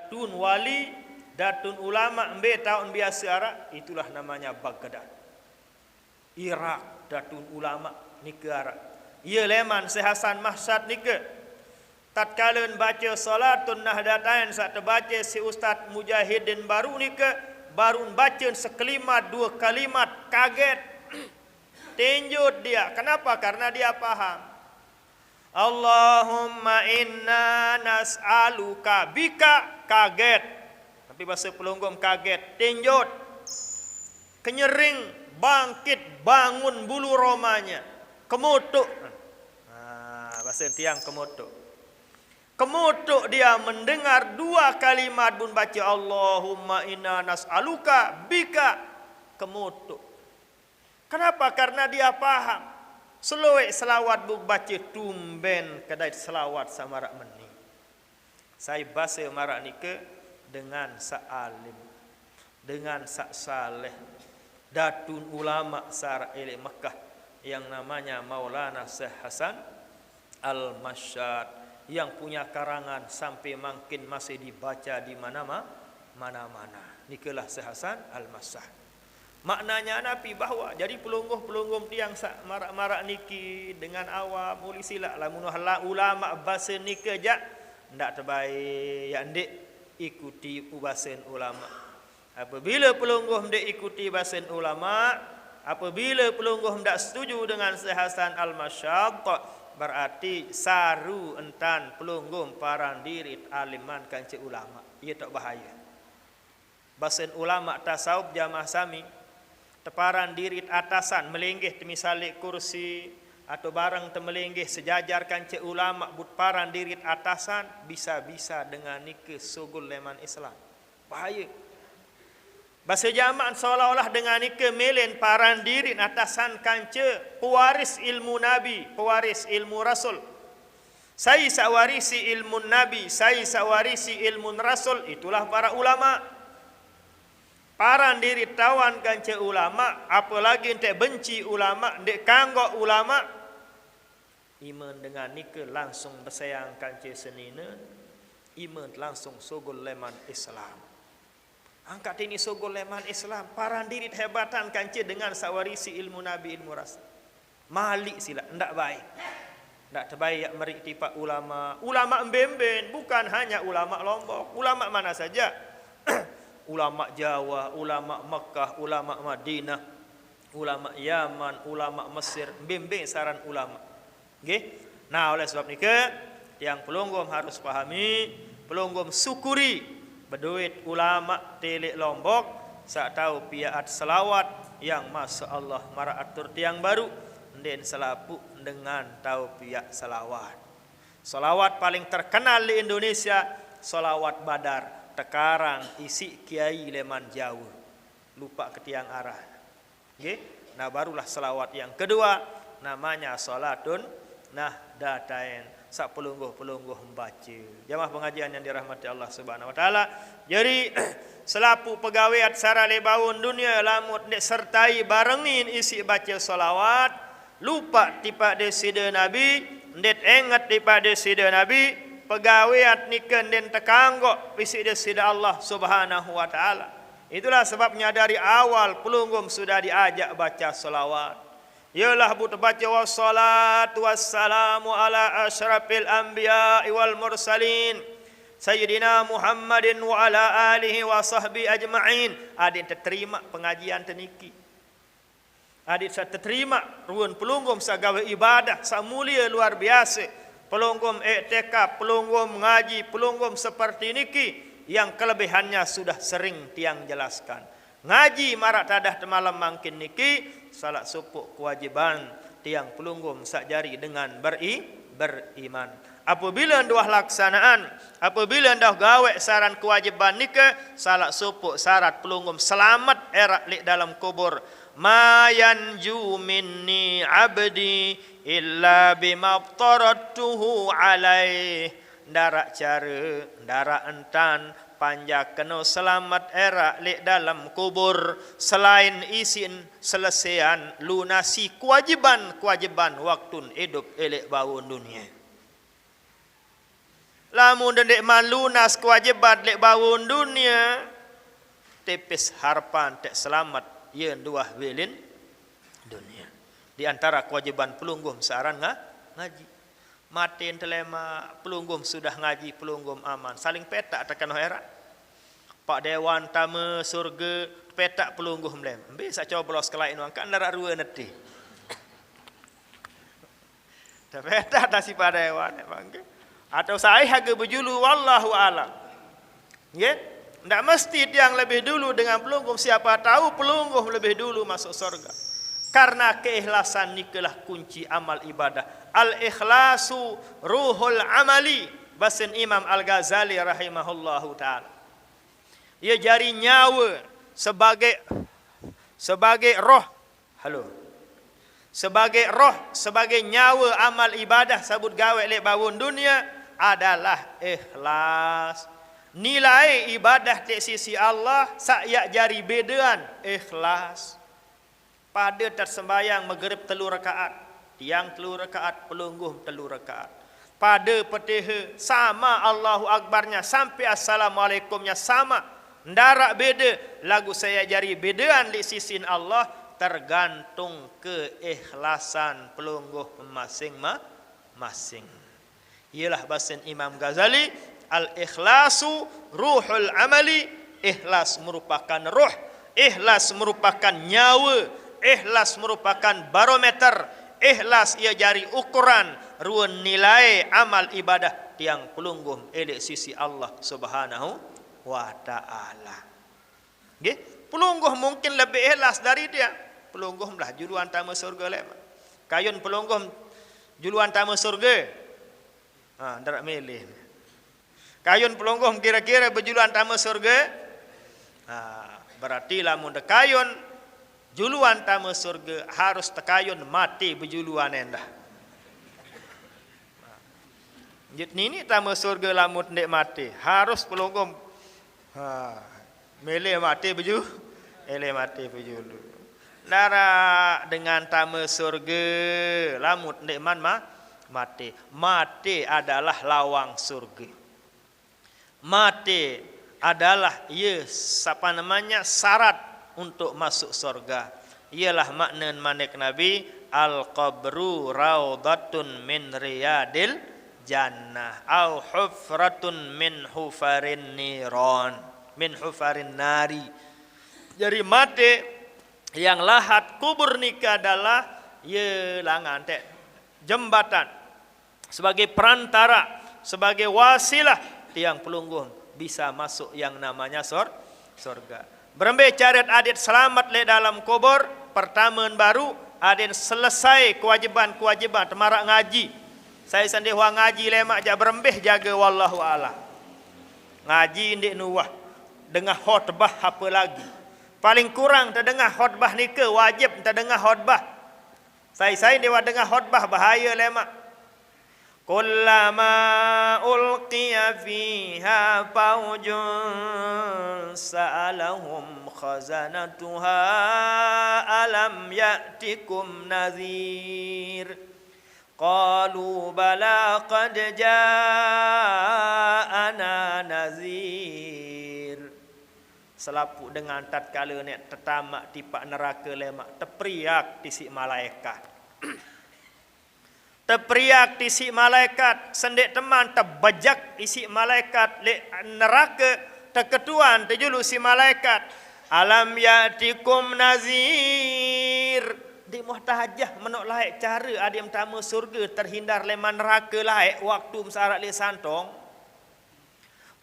datun wali, datun ulama embe tahun biasa Arab, itulah namanya Baghdad. Irak datun ulama nika Arab. Ia leman Syekh Hasan Mahsyad nika. Tatkala baca salatun nahdatain saat terbaca si Ustaz Mujahidin baru nika, baru baca sekalimat dua kalimat kaget. Tenjut dia. Kenapa? Karena dia paham. Allahumma inna nas'aluka bika, kaget. Tapi bahasa Pelonggom kaget, tenjut, kenyering, bangkit, bangun bulu romanya, kemutuk. Bahasa tiang kemutuk. Kemutuk dia mendengar dua kalimat pun baca Allahumma inna nas'aluka bika, kemutuk. Kenapa? Karena dia paham. Seluik selawat buk baca tumben kedai selawat samarak meni. Saya bahasa marak nika dengan sa'alim, dengan sa'saleh, datun ulama sara elek Mekah yang namanya Maulana Syekh Hasan Al-Mahsyad, yang punya karangan sampai makin masih dibaca di mana-mana. Nikalah Syekh Hasan Al-Mahsyad. Maknanya Nabi bahwa jadi pelungguh-pelungguh tiang sak marak-marak niki dengan awam muli silak lamun ulama bahasa nika jak ndak terbaik ya ndik ikuti ubasan ulama. Apabila pelungguh ndak ikuti bahasan ulama, apabila pelungguh ndak setuju dengan Syekh Hasan Al-Mahsyad, berarti saru entan pelungguh parang dirit aliman kanci ulama. Ia tak bahaya. Bahasan ulama tasawuf jamaah sami teparan dirit atasan melenggih temisalik kursi atau barang temelenggih sejajar kanci ulama but paran dirit atasan bisa-bisa dengan nikah sugul leman Islam. Bahaya. Bahasa jamaah seolah-olah dengan nikah melen paran dirit atasan kanci pewaris ilmu Nabi, pewaris ilmu Rasul. Saya sawarisi ilmu Nabi, saya sawarisi ilmu Rasul, itulah para ulama. Paran diri tawan kanca ulama, apalagi ente benci ulama, dek kanggok ulama, iman dengan nika langsung bersayang kanca senina, iman langsung sogol leman Islam. Angkat ini sogol leman Islam, paran diri hebatan kanca dengan sawarisi ilmu Nabi ilmu Rasul. Malik sila, ndak baik. Ndak terbaik merik tipak ulama. Ulama embemben, bukan hanya ulama Lombok, ulama mana saja. Ulama Jawa, ulama Mekah, ulama Madinah, ulama Yaman, ulama Mesir, bimbing saran ulama. Okay? Nah, oleh sebab ni yang pelunggum harus pahami, pelunggum syukuri berduit ulama telik Lombok, sak tahu piaat selawat yang masya Allah mara atur tiang baru, den selapu dengan tahu piak selawat. Selawat paling terkenal di Indonesia, selawat Badar. Tekarang isi kiai leman jauh, lupa ke tiang arah. Okay? Nah barulah selawat yang kedua, namanya salatun nahdatain. Sak pelungguh-pelungguh membaca. Jamaah pengajian yang dirahmati Allah Subhanahu Wa Taala. Jadi selapu pegawai atsara lebaun dunia lamut nek sertai barengin isi baca salawat, lupa tipa desida Nabi, ndet ingat tipa desida Nabi. Pegawai niken den tekanggok bisik dia sida Allah Subhanahu Wa Taala. Itulah sebabnya dari awal pelunggum sudah diajak baca selawat. Yalah but baca wassalatu wassalamu ala asyrafil anbiya wal mursalin Sayyidina Muhammadin wa ala alihi wa sahbi ajma'in. Adik terterima pengajian teniki. Adik saya terterima ruan pelunggum sagawe ibadah samulia luar biasa. Pelunggum iktikaf, pelunggum ngaji, pelunggum seperti niki yang kelebihannya sudah sering tiang jelaskan. Ngaji marak tadah temalam mangkin niki salat supuk kewajiban tiang pelunggum sakjari dengan beriman. Apabila ndah laksanaan, apabila ndah gawe saran kewajiban nika salat supuk syarat pelunggum selamat erak li dalam kubur. Ma yanju minni abdi illa bima aftaratuhu alaih. Darak cara, darak entan panjak kena selamat erak lek dalam kubur selain isin selesaian lunasi kewajiban waktun hidup elek bau dunia. Lamun dendek malunas kewajiban lek bawun dunia, tipis harapan tak selamat ye dua wilin dunia. Di antara kewajiban pelunggum searan ngaji. Matin telema pelunggum sudah ngaji, pelunggum aman. Saling petak tekan herat. Pak Dewan tama surga petak pelunggum lem. Bisa coblos kelain wang kan darat rua neti. Tak petak dah si Pak Dewan bangke. Atau saya harga berjulu wallahu alam. Ya, tidak mesti yang lebih dulu dengan pelunggum. Siapa tahu pelunggum lebih dulu masuk surga. Karena keikhlasan nikalah kunci amal ibadah. Al-ikhlasu ruhul amali. Basin Imam Al-Ghazali rahimahullahu ta'ala. Ia jari nyawa sebagai roh. Halo. Sebagai roh, sebagai nyawa amal ibadah sabut gawe lek bawun dunia adalah ikhlas. Nilai ibadah di sisi Allah sak jari bedaan ikhlas. Pada tersembayang maghrib 3 rakaat, tiang 3 rakaat, pelungguh 3 rakaat. Pada petiha sama Allahu Akbarnya sampai Assalamualaikumnya sama. Ndarak beda, lagu saya jari bedaan di sisi Allah tergantung keikhlasan pelungguh masing-masing. Ialah bahasan Imam Ghazali, al-ikhlasu ruhul amali. Ikhlas merupakan ruh, ikhlas merupakan nyawa, ikhlas merupakan barometer, ikhlas ia jari ukuran ruan nilai amal ibadah tiang pelunggum elek sisi Allah Subhanahu wa taala. Nggih, pelungguh mungkin lebih ikhlas dari dia. Pelungguh lah juluan tamu surga lek. Kayun pelungguh juluan tamu surga. Ndak milih. Kayun pelungguh kira-kira berjuluan tamu surga. Berarti lamun dekayun juluan tamu surga harus tekayun mati berjuluan endah. Ini tamu surga lamun ndek mati harus pelungguh milih mati berjulu, eleh mati berjulu. Nara dengan tamu surga lamun ndek man mati. Mati adalah lawang surga. Mati adalah syarat untuk masuk surga. Ialah makna manik Nabi al-qabru raudatun min riyadil jannah au hufratun min hufarin niron min hufarin nari. Jadi mati yang lahat kubur nikah adalah langan jembatan sebagai perantara, sebagai wasilah tiang pelungguh bisa masuk yang namanya surga. Berembe caret adit selamat le dalam kubur, pertama baru adit selesai kewajiban temarak ngaji. Saya sendiri wang ngaji lemak jak berembeh jaga wallahu a'lam. Ngaji indik nuwah dengar khutbah apa lagi. Paling kurang terdengar khutbah ni ke wajib terdengar khutbah. Saya dewa dengar khutbah bahaya lemak. Kullama ulqiya fiha faujun sa'alahum khazanatuha alam ya'tikum nadhir. Qalu bala qad ja'ana nadhir. Selapu dengan tatkala ni tetamak tipak neraka lemak terperiak tisi malaikat. Terperiak isi malaikat, sendek teman terbajak isi malaikat le neraka, terketuan terjulu si malaikat. Alam ya'tikum nazir. Di muhtajah menok laik cara adim tamu surga terhindar leman neraka laik waktu mesarat le santong.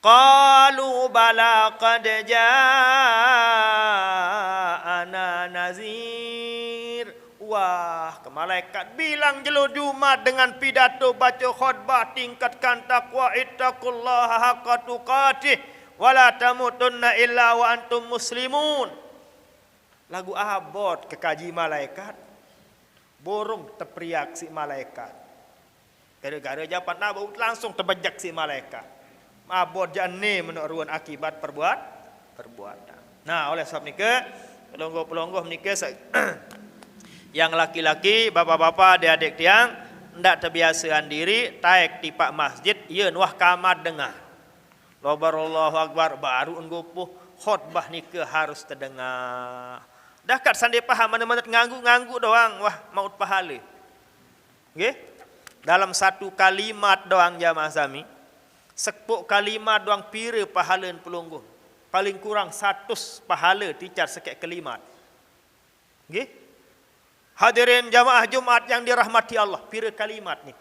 Qalu bala qad ja'ana nazir. Wah, ke malaikat bilang jelo Jumat dengan pidato baca khutbah tingkatkan takwa ittaqullaha haqqa tuqatih wala tamutunna illa wa antum muslimun. Lagu abot ke kaji malaikat. Borong terperiak si malaikat. Gara-gara japat nabu langsung terbajak si malaikat. Abot jane menurut ruan akibat perbuatan. Nah, oleh sebab nikah pelonggoh-pelonggoh nikah yang laki-laki, bapak-bapak, adik-adik tiang, ndak terbiasaan diri taek di pak masjid yeun wah kamad dengar Allahu akbar baru enggopuh khutbah ni ke harus terdengar dah kat sandi paham mana-mana nganggu doang wah maut pahala nggih dalam satu kalimat doang jamaah sami sepuk kalimat doang pira pahala pelungguh paling kurang 100 pahala ticar sekek kalimat nggih. Hadirin jamaah Jumat yang dirahmati Allah, pira kalimat ni.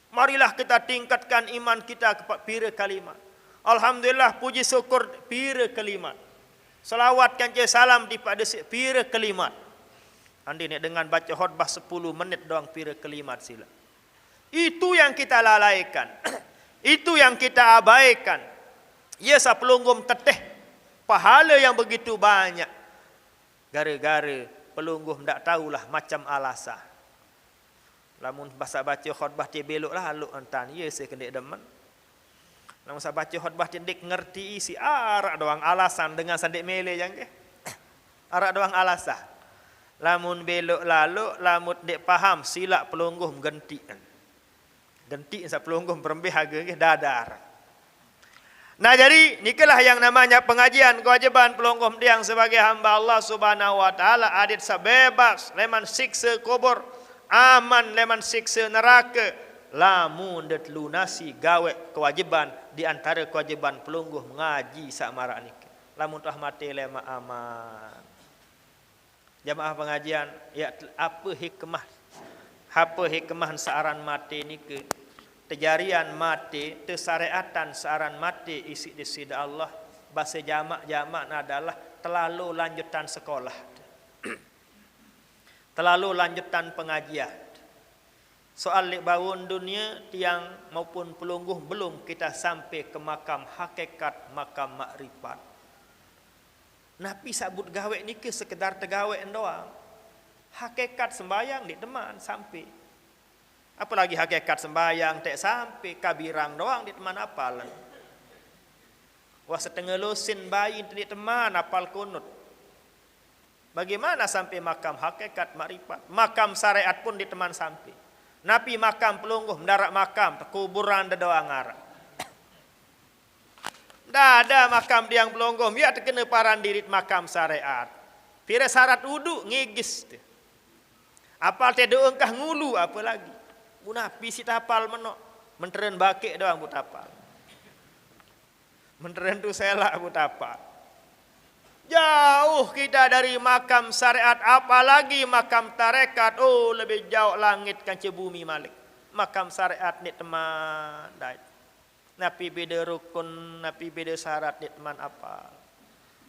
Marilah kita tingkatkan iman kita kepada pira kalimat. Alhamdulillah puji syukur pira kalimat. Selawat kanjeng salam dipada pira kalimat. Andi ni dengan baca khutbah 10 menit doang pira kalimat sila. Itu yang kita lalaikan. Itu yang kita abaikan. Ya sapelunggum teteh pahala yang begitu banyak. Gara-gara pelungguh ndak tahulah macam alasan. Lamun bahasa baca khutbah dia belok lalu entan ye saya kena demen. Lamun saya baca khutbah dia dik ngerti isi arak doang alasan dengan sandik mele yang ke. Arak doang alasan. Lamun belok lalu lamun dik paham silap pelungguh gentian. Genti sa pelungguh berembih harga ke dadar. Nah jadi nikalah yang namanya pengajian kewajiban pelungguh yang sebagai hamba Allah Subhanahu wa taala adit sabebas leman siksa kubur aman leman siksa neraka lamun det lunasi gawe kewajiban di antara kewajiban pelungguh mengaji sak marak niki lamun tah mati lema aman jamaah pengajian ya apa hikmah saaran mati niki tejarian mati, tesyariatan searan mati isi di sida Allah. Bahasa jamak adalah terlalu lanjutan sekolah. Terlalu lanjutan pengajian. Soal bawun dunia tiang maupun pelungguh belum kita sampai ke makam hakikat, makam makrifat. Nabi sabut gawe ni ke sekedar tergawe doang. Hakikat sembayang di teman sampai. Apalagi hakikat sembayang tak sampai kabirang doang di teman apalan. Wah setengah lusin bayi di teman apal kunut. Bagaimana sampai makam hakikat makrifat? Makam syariat pun di teman sampai. Nabi makam pelungguh mendarat makam kuburan da doang arah. Dah ada makam diang pelungguh biar terkena paran diri makam syariat. Pira syarat wudu ngigis tu. Apal te doang kah ngulu apa lagi? Nabi si tapal menok menteren bakik doang bu tapal. Menteren tu selak bu tapal. Jauh kita dari makam syariat apalagi makam tarekat. Oh lebih jauh langit kanca bumi malik. Makam syariat ni teman dai. Nabi beda rukun, nabi beda syarat ni teman apa.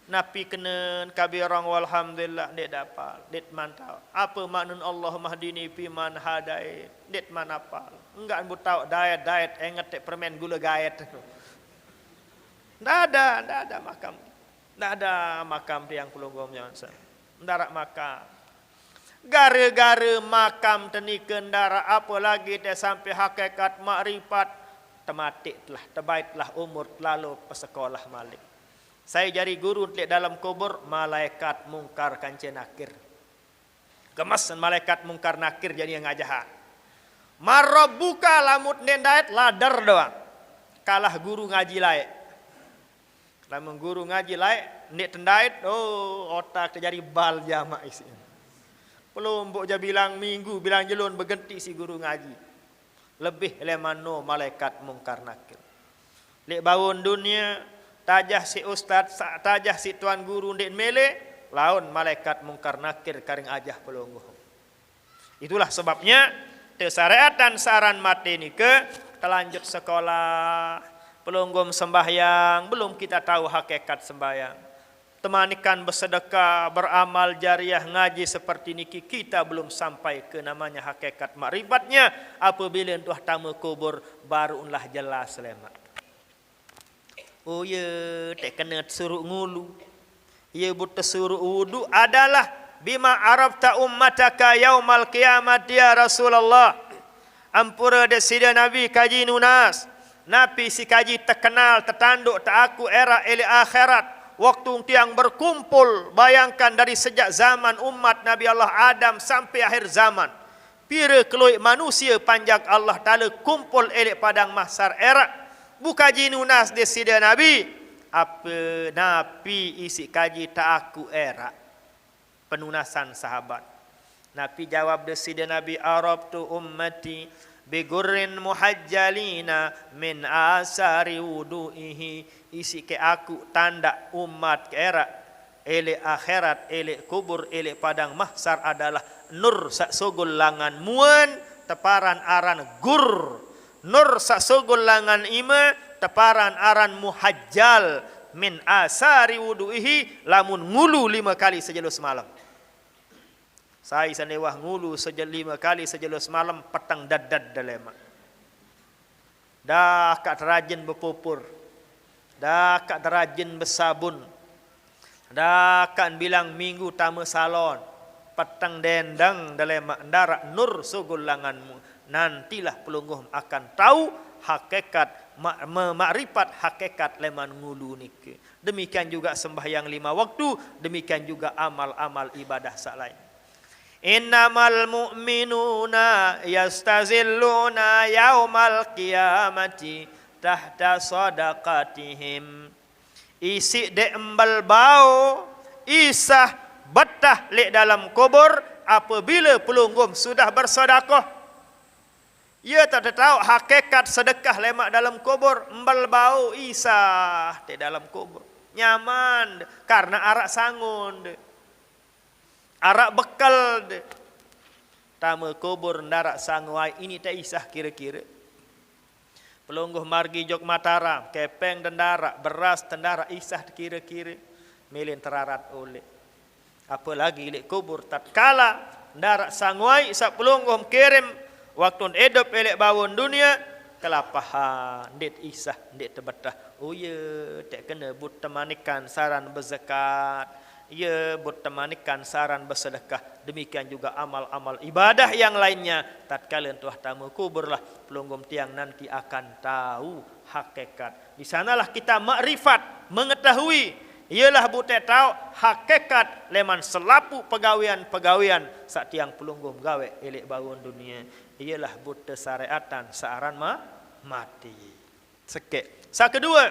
Nabi kena kabirang walhamdulillah dek dapal, dek mantau. Apa makna Allah mahdini fi man hadai, dek man apal. Enggak bu tahu diet ingat tek permen gula gaet. Ndak ada makam. Ndak ada makam tiang pelunggum yang ndarak makam. Gara-gara makam tenikeun ndarak apa lagi teh sampai hakikat makrifat tematiklah, terbaiklah umur lalu pesekolah malik. Saya jadi guru di dalam kubur malaikat mungkar kanca nakir. Gemas malaikat mungkar nakir jadi yang ngajahan. Marabbuka lamut nendait ladar doang. Kalah guru ngaji laik. Lamun guru ngaji laik nek tendait oh otak terjadi bal jamak isi. Pelombok je bilang minggu bilang jelun bergenti si guru ngaji. Lebih lemano malaikat mungkar nakir. Lek bawun dunia tajah si ustaz, tajah si tuan guru ndek mele, laun malaikat mungkar nakir karing ajah pelungguh. Itulah sebabnya tesyariatan saran mati ni ke telanjut sekolah, pelunggum sembahyang, belum kita tahu hakikat sembahyang. Temanikan bersedekah, beramal jariah, ngaji seperti niki kita belum sampai ke namanya hakikat makrifatnya. Apabila tuah tamu kubur barulah jelas lemak. Oh ya, tak kena suruh ngulu. Ya buta suruh wudu adalah bima arafta ummataka yaumal kiamat ya Rasulullah. Ampura de sida Nabi kaji nunas. Nabi si kaji terkenal tertanduk tak aku era eli akhirat. Waktu tiang berkumpul bayangkan dari sejak zaman umat Nabi Allah Adam sampai akhir zaman. Pira keluik manusia panjang Allah Ta'ala kumpul elek padang mahsyar erat. Buka jinunas di sida Nabi. Apa Nabi isi kaji tak aku erat. Penunasan sahabat. Nabi jawab di sida Nabi, Arabtu ummati bigurrin muhajjalina min asari wudu'ihi. Isi ke aku tanda umat ke erat. Elek akhirat, elek kubur, elek padang mahsyar adalah nur sak sogol langan muan, teparan aran gur. Nur sak sogol langan ima, teparan aran muhajjal min asari wudu'ihi, lamun ngulu 5 kali sejelo semalam. Saya sanewah ngulu 5 kali sejelo semalam, petang dadad dalema. Dah kat rajin berpupur. Dah kat rajin bersabun. Dah kan bilang minggu tamu salon. Petang dendang dalam darak nur sugul langanmu. Nantilah pelungguh akan tahu hakikat, makrifat hakikat leman ngulu nike. Demikian juga sembahyang 5 waktu. Demikian juga amal-amal ibadah sak lain. Innamal mu'minuna yastazilluna yaumal qiyamati tahta sadaqatihim. Isi de embal bau isah betah lek dalam kubur apabila pelunggum sudah bersedekah. Ia tak tahu hakikat sedekah lemak dalam kubur, embal bau isah di dalam kubur. Nyaman karena arak sangun de. Arak bekal de. Tama kubur ndarak sanguai ini tak isah kira-kira. Pelungguh margi jok Mataram, kepeng tendara, beras tendara, isah kira-kira, milin terarat oleh. Apalagi lek kubur tatkala ndarak sanguai sak pelungguh kirim waktu hidup elek bawon dunia kelapahan, ndet isah, ndet tebetah. Oh ya, tak kena but temanikan saran berzakat. Ya, but temanikan saran bersedekah. Demikian juga amal-amal ibadah yang lainnya. Tatkala tuah tamu kuburlah pelunggum tiang nanti akan tahu hakikat. Di sanalah kita makrifat, mengetahui. Ialah buta tahu hakikat leman selapu pegawaian-pegawaian sak tiang pelunggum gawe elek bawon dunia. Ialah buta syariatan saaran mati. Sekek. Sak kedua,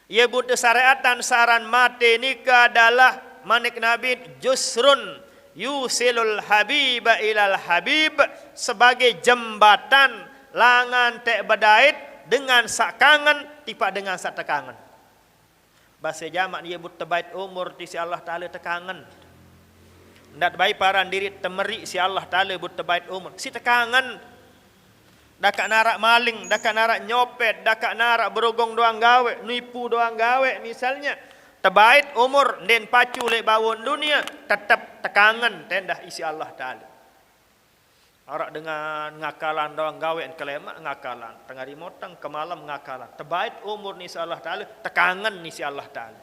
ia buta syariatan saran mati nikah adalah manik Nabi jusrun yusilul habiba ilal habib, sebagai jembatan langan tek bedait dengan sak kangen tipak dengan sak tekangen. Bahasa jamak ia buta bait umur di si Allah Ta'ala tekangen. Ndak baik paran diri temeri si Allah Ta'ala buta bait umur si tekangen. Dakak narak maling, dakak narak nyopet, dakak narak berogong doang gawe, nipu doang gawe misalnya. Terbaik umur den pacu lek bawon dunia, tetap tekangan tendah isi Allah Ta'ala. Arak dengan ngakalan doang gawe kelemak ngakalan, tengah dimotong ke malam ngakalan. Terbaik umur ni si Allah Ta'ala, tekangan ni si Allah Ta'ala.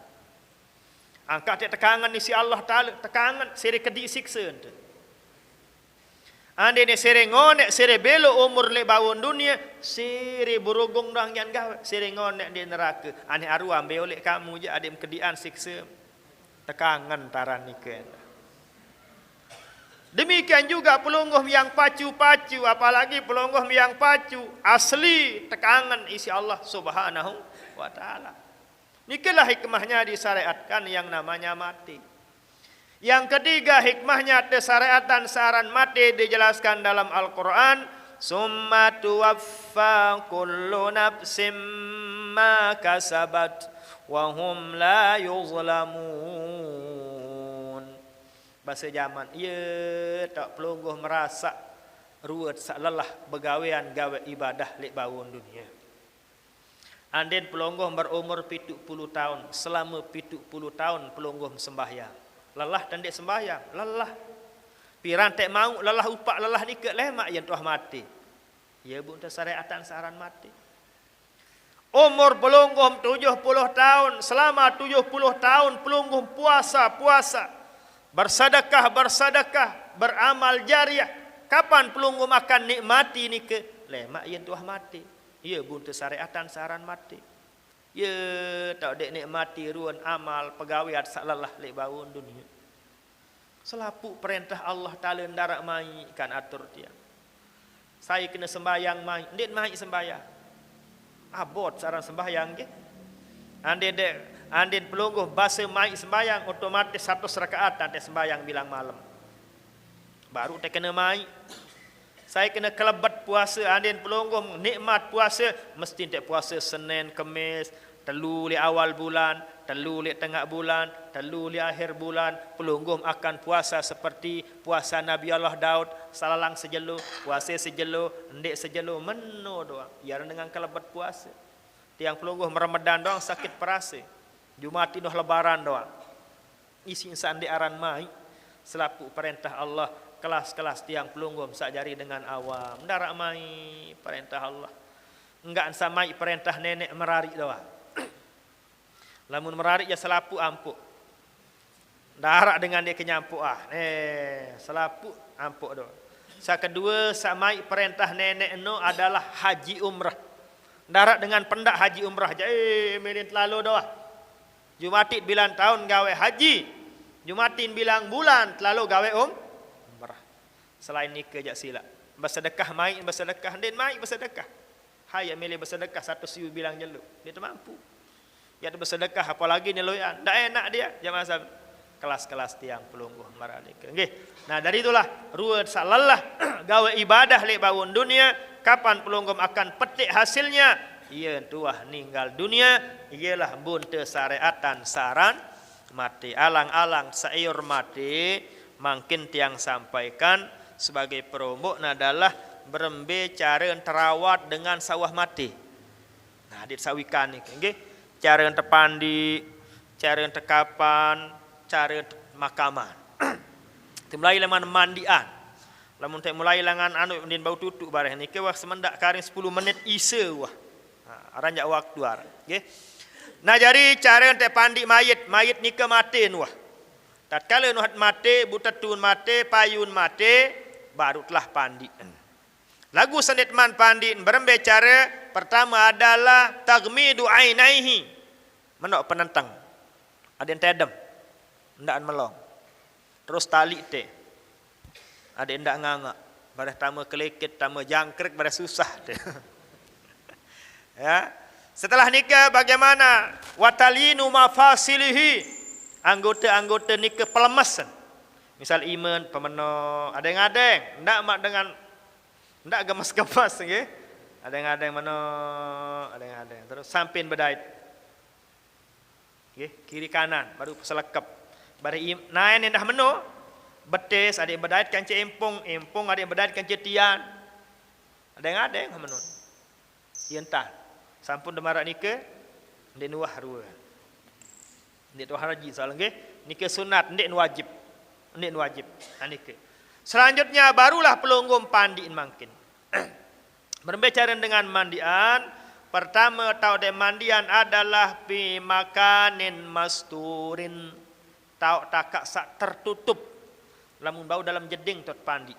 Angkat tekangan ni si Allah Ta'ala, tekangan seri kedik siksa ente. Ande ne sere ngonek sere belo umur le bawon dunia sere berogong dang yang gawe sere ngonek di neraka ane aru ambe oleh kamu je adem kedian siksa tekangan taran niken. Demikian juga pelungguh yang pacu-pacu, apalagi pelungguh yang pacu asli tekangan isi Allah Subhanahu wa taala. Nikalah hikmahnya disyariatkan yang namanya mati. Yang ketiga hikmahnya syariatan saran mati dijelaskan dalam Al-Quran. Summa tuwaffa kullu nafsim ma kasabat wa hum la yuzlamun. Bahasa zaman, ya tak pelungguh merasa ruwet sak lelah begawean gawe ibadah lek bawon dunia. Anden pelungguh berumur 70 tahun, selama 70 tahun pelungguh sembahyang. Lelah dan dek sembahyang, lelah. Piran tak mau, lelah upak, lelah ni ke lemak yang tuah mati. Ya bu, syariatan saran mati. Umur pelungguh 70 tahun, selama 70 tahun pelungguh puasa, bersedekah, beramal jariah. Kapan pelungguh akan nikmati ni ke lemak yang tuah mati. Ya bu, syariatan saran mati. Ya tak dek nikmati ruan amal pegawai sak lelah lek bawon dunia. Selapu perintah Allah Ta'ala ndarak mai kan atur dia. Saya kena sembahyang mai, ndik mai sembahyang. Abot sarang sembahyang ke. Andin pelungguh basa mai sembahyang otomatis 100 rakaat nanti sembahyang bilang malam. Baru tak kena mai. Saya kena kelebat puasa, andin pelungguh nikmat puasa, mesti tak puasa Senin, Khamis, telu li awal bulan, telu li tengah bulan, telu li akhir bulan. Pelungguh akan puasa seperti puasa Nabi Allah Daud, salalang sejelo, puasa sejelo, ndik sejelo, meno doang. Biar dengan kelebat puasa. Tiang pelungguh Ramadan doang sakit perasa. Jumat inoh lebaran doang. Isi insan di aran mai selaku perintah Allah. Kelas-kelas tiang pelunggum sakjari dengan awam. Ndarak mai perintah Allah. Enggak samai perintah nenek merarik doang. Lamun merarik ya selapu ampuk. Ndarak dengan dia kenyampu selapu ampuk doang. Kedua samai perintah nenek no adalah haji umrah. Ndarak dengan pendak haji umrah je merin lalu doang. Jumatin bilang tahun gawe haji. Jumatin bilang bulan lalu gawe selain nikah jak sila. Bersedekah mai bersedekah, den mai bersedekah. Hai milih bersedekah satu siu bilang jelu. Dia tu mampu. Ya tu bersedekah apalagi ni loyan. Ndak enak dia jamaah sab. Kelas-kelas tiang pelungguh maralika. Nggih. Nah, dari itulah ruwet salalah gawe ibadah lek bawun dunia, kapan pelunggum akan petik hasilnya? Ia tuah ninggal dunia, ialah bunte syariatan saran mati alang-alang sayur mati makin tiang sampaikan sebagai promo adalah berembe cara terawat dengan sawah mati. Nah, dit sawikan ni, nggih. Cara terpandi, cara tekapan, cara makaman. Mulai laman mandian. Lamun tak mulai langan anu ndin bau tutuk bareh ni ke wah semendak karing 10 menit isa wah. Aranjak waktu ar, nggih. Nah, jadi cara terpandi mayit ni ke mati wah. Tatkala nuhat mati, butatun mati, payun mati, baru telah pandi. Lagu senditman pandi berembe cara pertama adalah taghmidu ainaihi. Menok penentang. Ada yang tedem. Ndaan melong. Terus tali te. Ada yang ndak ngangak. Bareh tama kelekit, tama jangkrik, bareh susah te. Ya. Setelah nikah bagaimana? Watalinu mafasilihi. Anggota-anggota nikah pelemasan. Misal iman pemeno, ada yang ndak mak dengan ndak gemas-gemas nggih. Ada yang meno, ada yang terus sampin bedait. Nggih, kiri kanan baru selekep. Bari naen dah meno, betes ada yang bedait kan empung ada yang bedait kan tian. Ada yang meno. Ientah. Sampun demarak nikah, ndek nuah rua. Ndek tuah haji soal nggih, nikah sunat ndek wajib. Ndek wajib. Nikah. Selanjutnya barulah pelunggum pandiin mangkin. Berbicara dengan mandian, pertama tau de mandian adalah bi makanin masturin. Tau takak sak tertutup. Lamun bau dalam jeding tot pandi.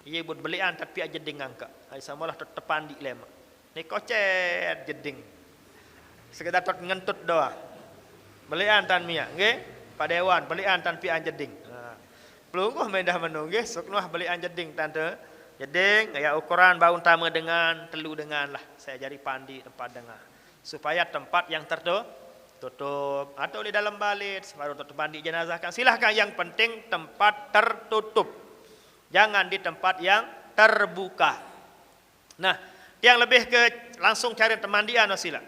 Ia buat belian tapi a jeding angka. Ai samalah tot tepandi lema. Ni kocet jeding. Sekedar tot ngentut doang. Belian tan mia, nggih? Pak Dewan belian tan pi jeding. Pelungguh mendah menunggih sok nuah belian jeding tante. Jeding ya ukuran bau utama dengan telu dengan lah. Saya jari pandi tempat dengan supaya tempat yang tertutup atau di dalam balik baru tutup mandi jenazah kan silahkan, yang penting tempat tertutup. Jangan di tempat yang terbuka. Nah, yang lebih ke langsung cari temandian wasila.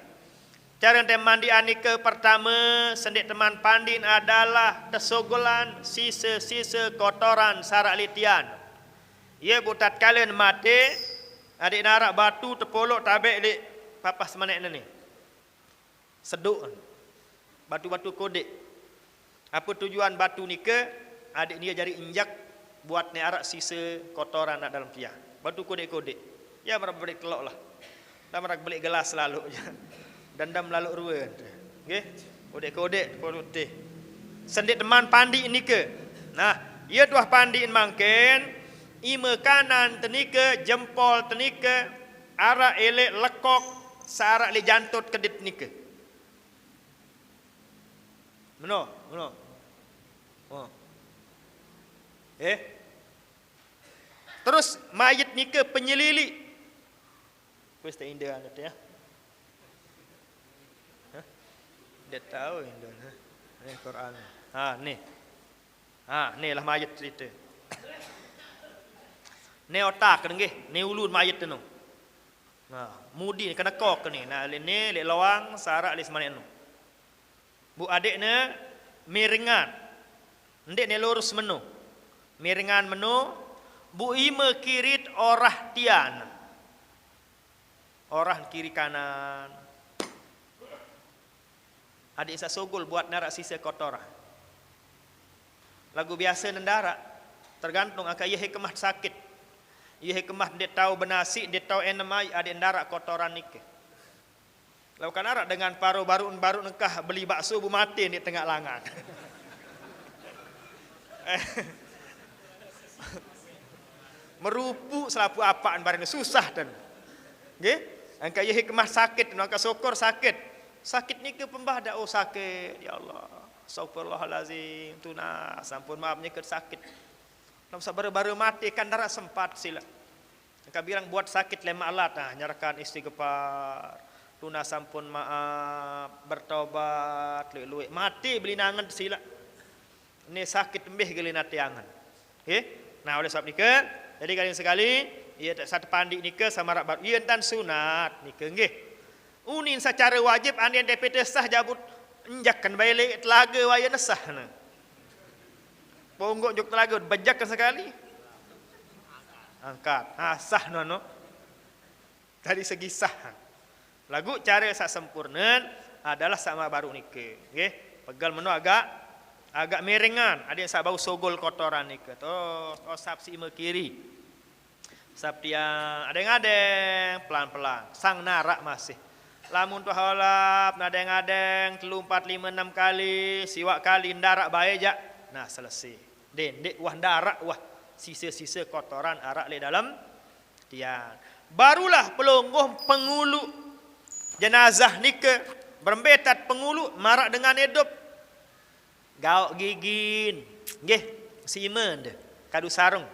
Cara temandian ni ke pertama sendik teman pandin adalah tesogolan sisa-sisa kotoran sarak litian. Ia butat kalian mati, adik narak batu terpolok tabek di papas manek ni. Seduk. Batu-batu kodek. Apa tujuan batu ni ke? Adik dia jari injak buat ni arak sisa kotoran nak dalam tiang. Batu kodek-kodek. Ya mereka balik telok lah. Dan mereka balik gelas lalu. Dandam lalu ruan. Nggih. Kodek-kodek kodek. Sendik teman pandi ni ke. Nah, ia tuah pandiin mangken ima kanan tenika jempol tenika arak elek lekok sarak le jantut kedit nika. Meno. Oh. Terus mayit nikah penyelilik. Kuis tak India ada ya? Dia tahu India. Ni Quran. Ni. Ni lah mayit cerita. Ni otak kan nggih, ni ulun mayit tu. Mudi kena kok ni. Nah ni lek lawang sarak le semane nu. Bu adiknya miringan. Ndek ni lurus menu. Miringan menu, bu ima kirit orah tian. Orah kiri kanan. Adik sa sogol buat narak sisa kotor. Lagu biasa nendara. Tergantung akan ia hikmah sakit. Ia hikmah dia tahu benasi, dia tahu enamai adik nendara kotoran nikah. Lalu kan arak dengan paru baru nekah beli bakso bu mati di tengah langan. Merupu selapu apaan barang susah dan. Nggih? Angka ia hikmah sakit, angka syukur sakit. Sakit ni ke pembahda sakit. Ya Allah. Astagfirullahalazim. Tuna sampun maafnya ke sakit. Nam baru mati kan darah sempat sila. Angka bilang buat sakit lemah alat nyarakan istighfar. Tuna sampun maaf, bertobat, luwe mati beli nangan sila. Ini sakit embih gelina tiangan. Nggih? Nah, oleh sebab nikah, jadi kali sekali ia satu pandi nikah sama rak baru. Ia dan sunat nikah nggih. Unin secara wajib anian DPT sah jabut enjakkan balik telaga waya nesah na. Ponggok juk telaga bejakkan sekali. Angkat. Sah nono. Dari segi sah. Lagu cara sak sempurna adalah sama baru nikah. Nggih. Pegal menu agak miringan. Ada yang sak bau sogol kotoran nikah. Sapsi ima kiri. Sabti yang ada pelan-pelan. Sang narak masih. Lamun tu halap nadeng-adeng 3, 4, 5, 6 kali, siwak kali ndarak bae jak. Nah, selesai. Dendek wah ndarak wah sisa-sisa kotoran arak le dalam tiang. Barulah pelonggoh pengulu jenazah nikah berembetat pengulu marak dengan hidup. Gauk gigin. Nggih, si iman de. Kadu sarung.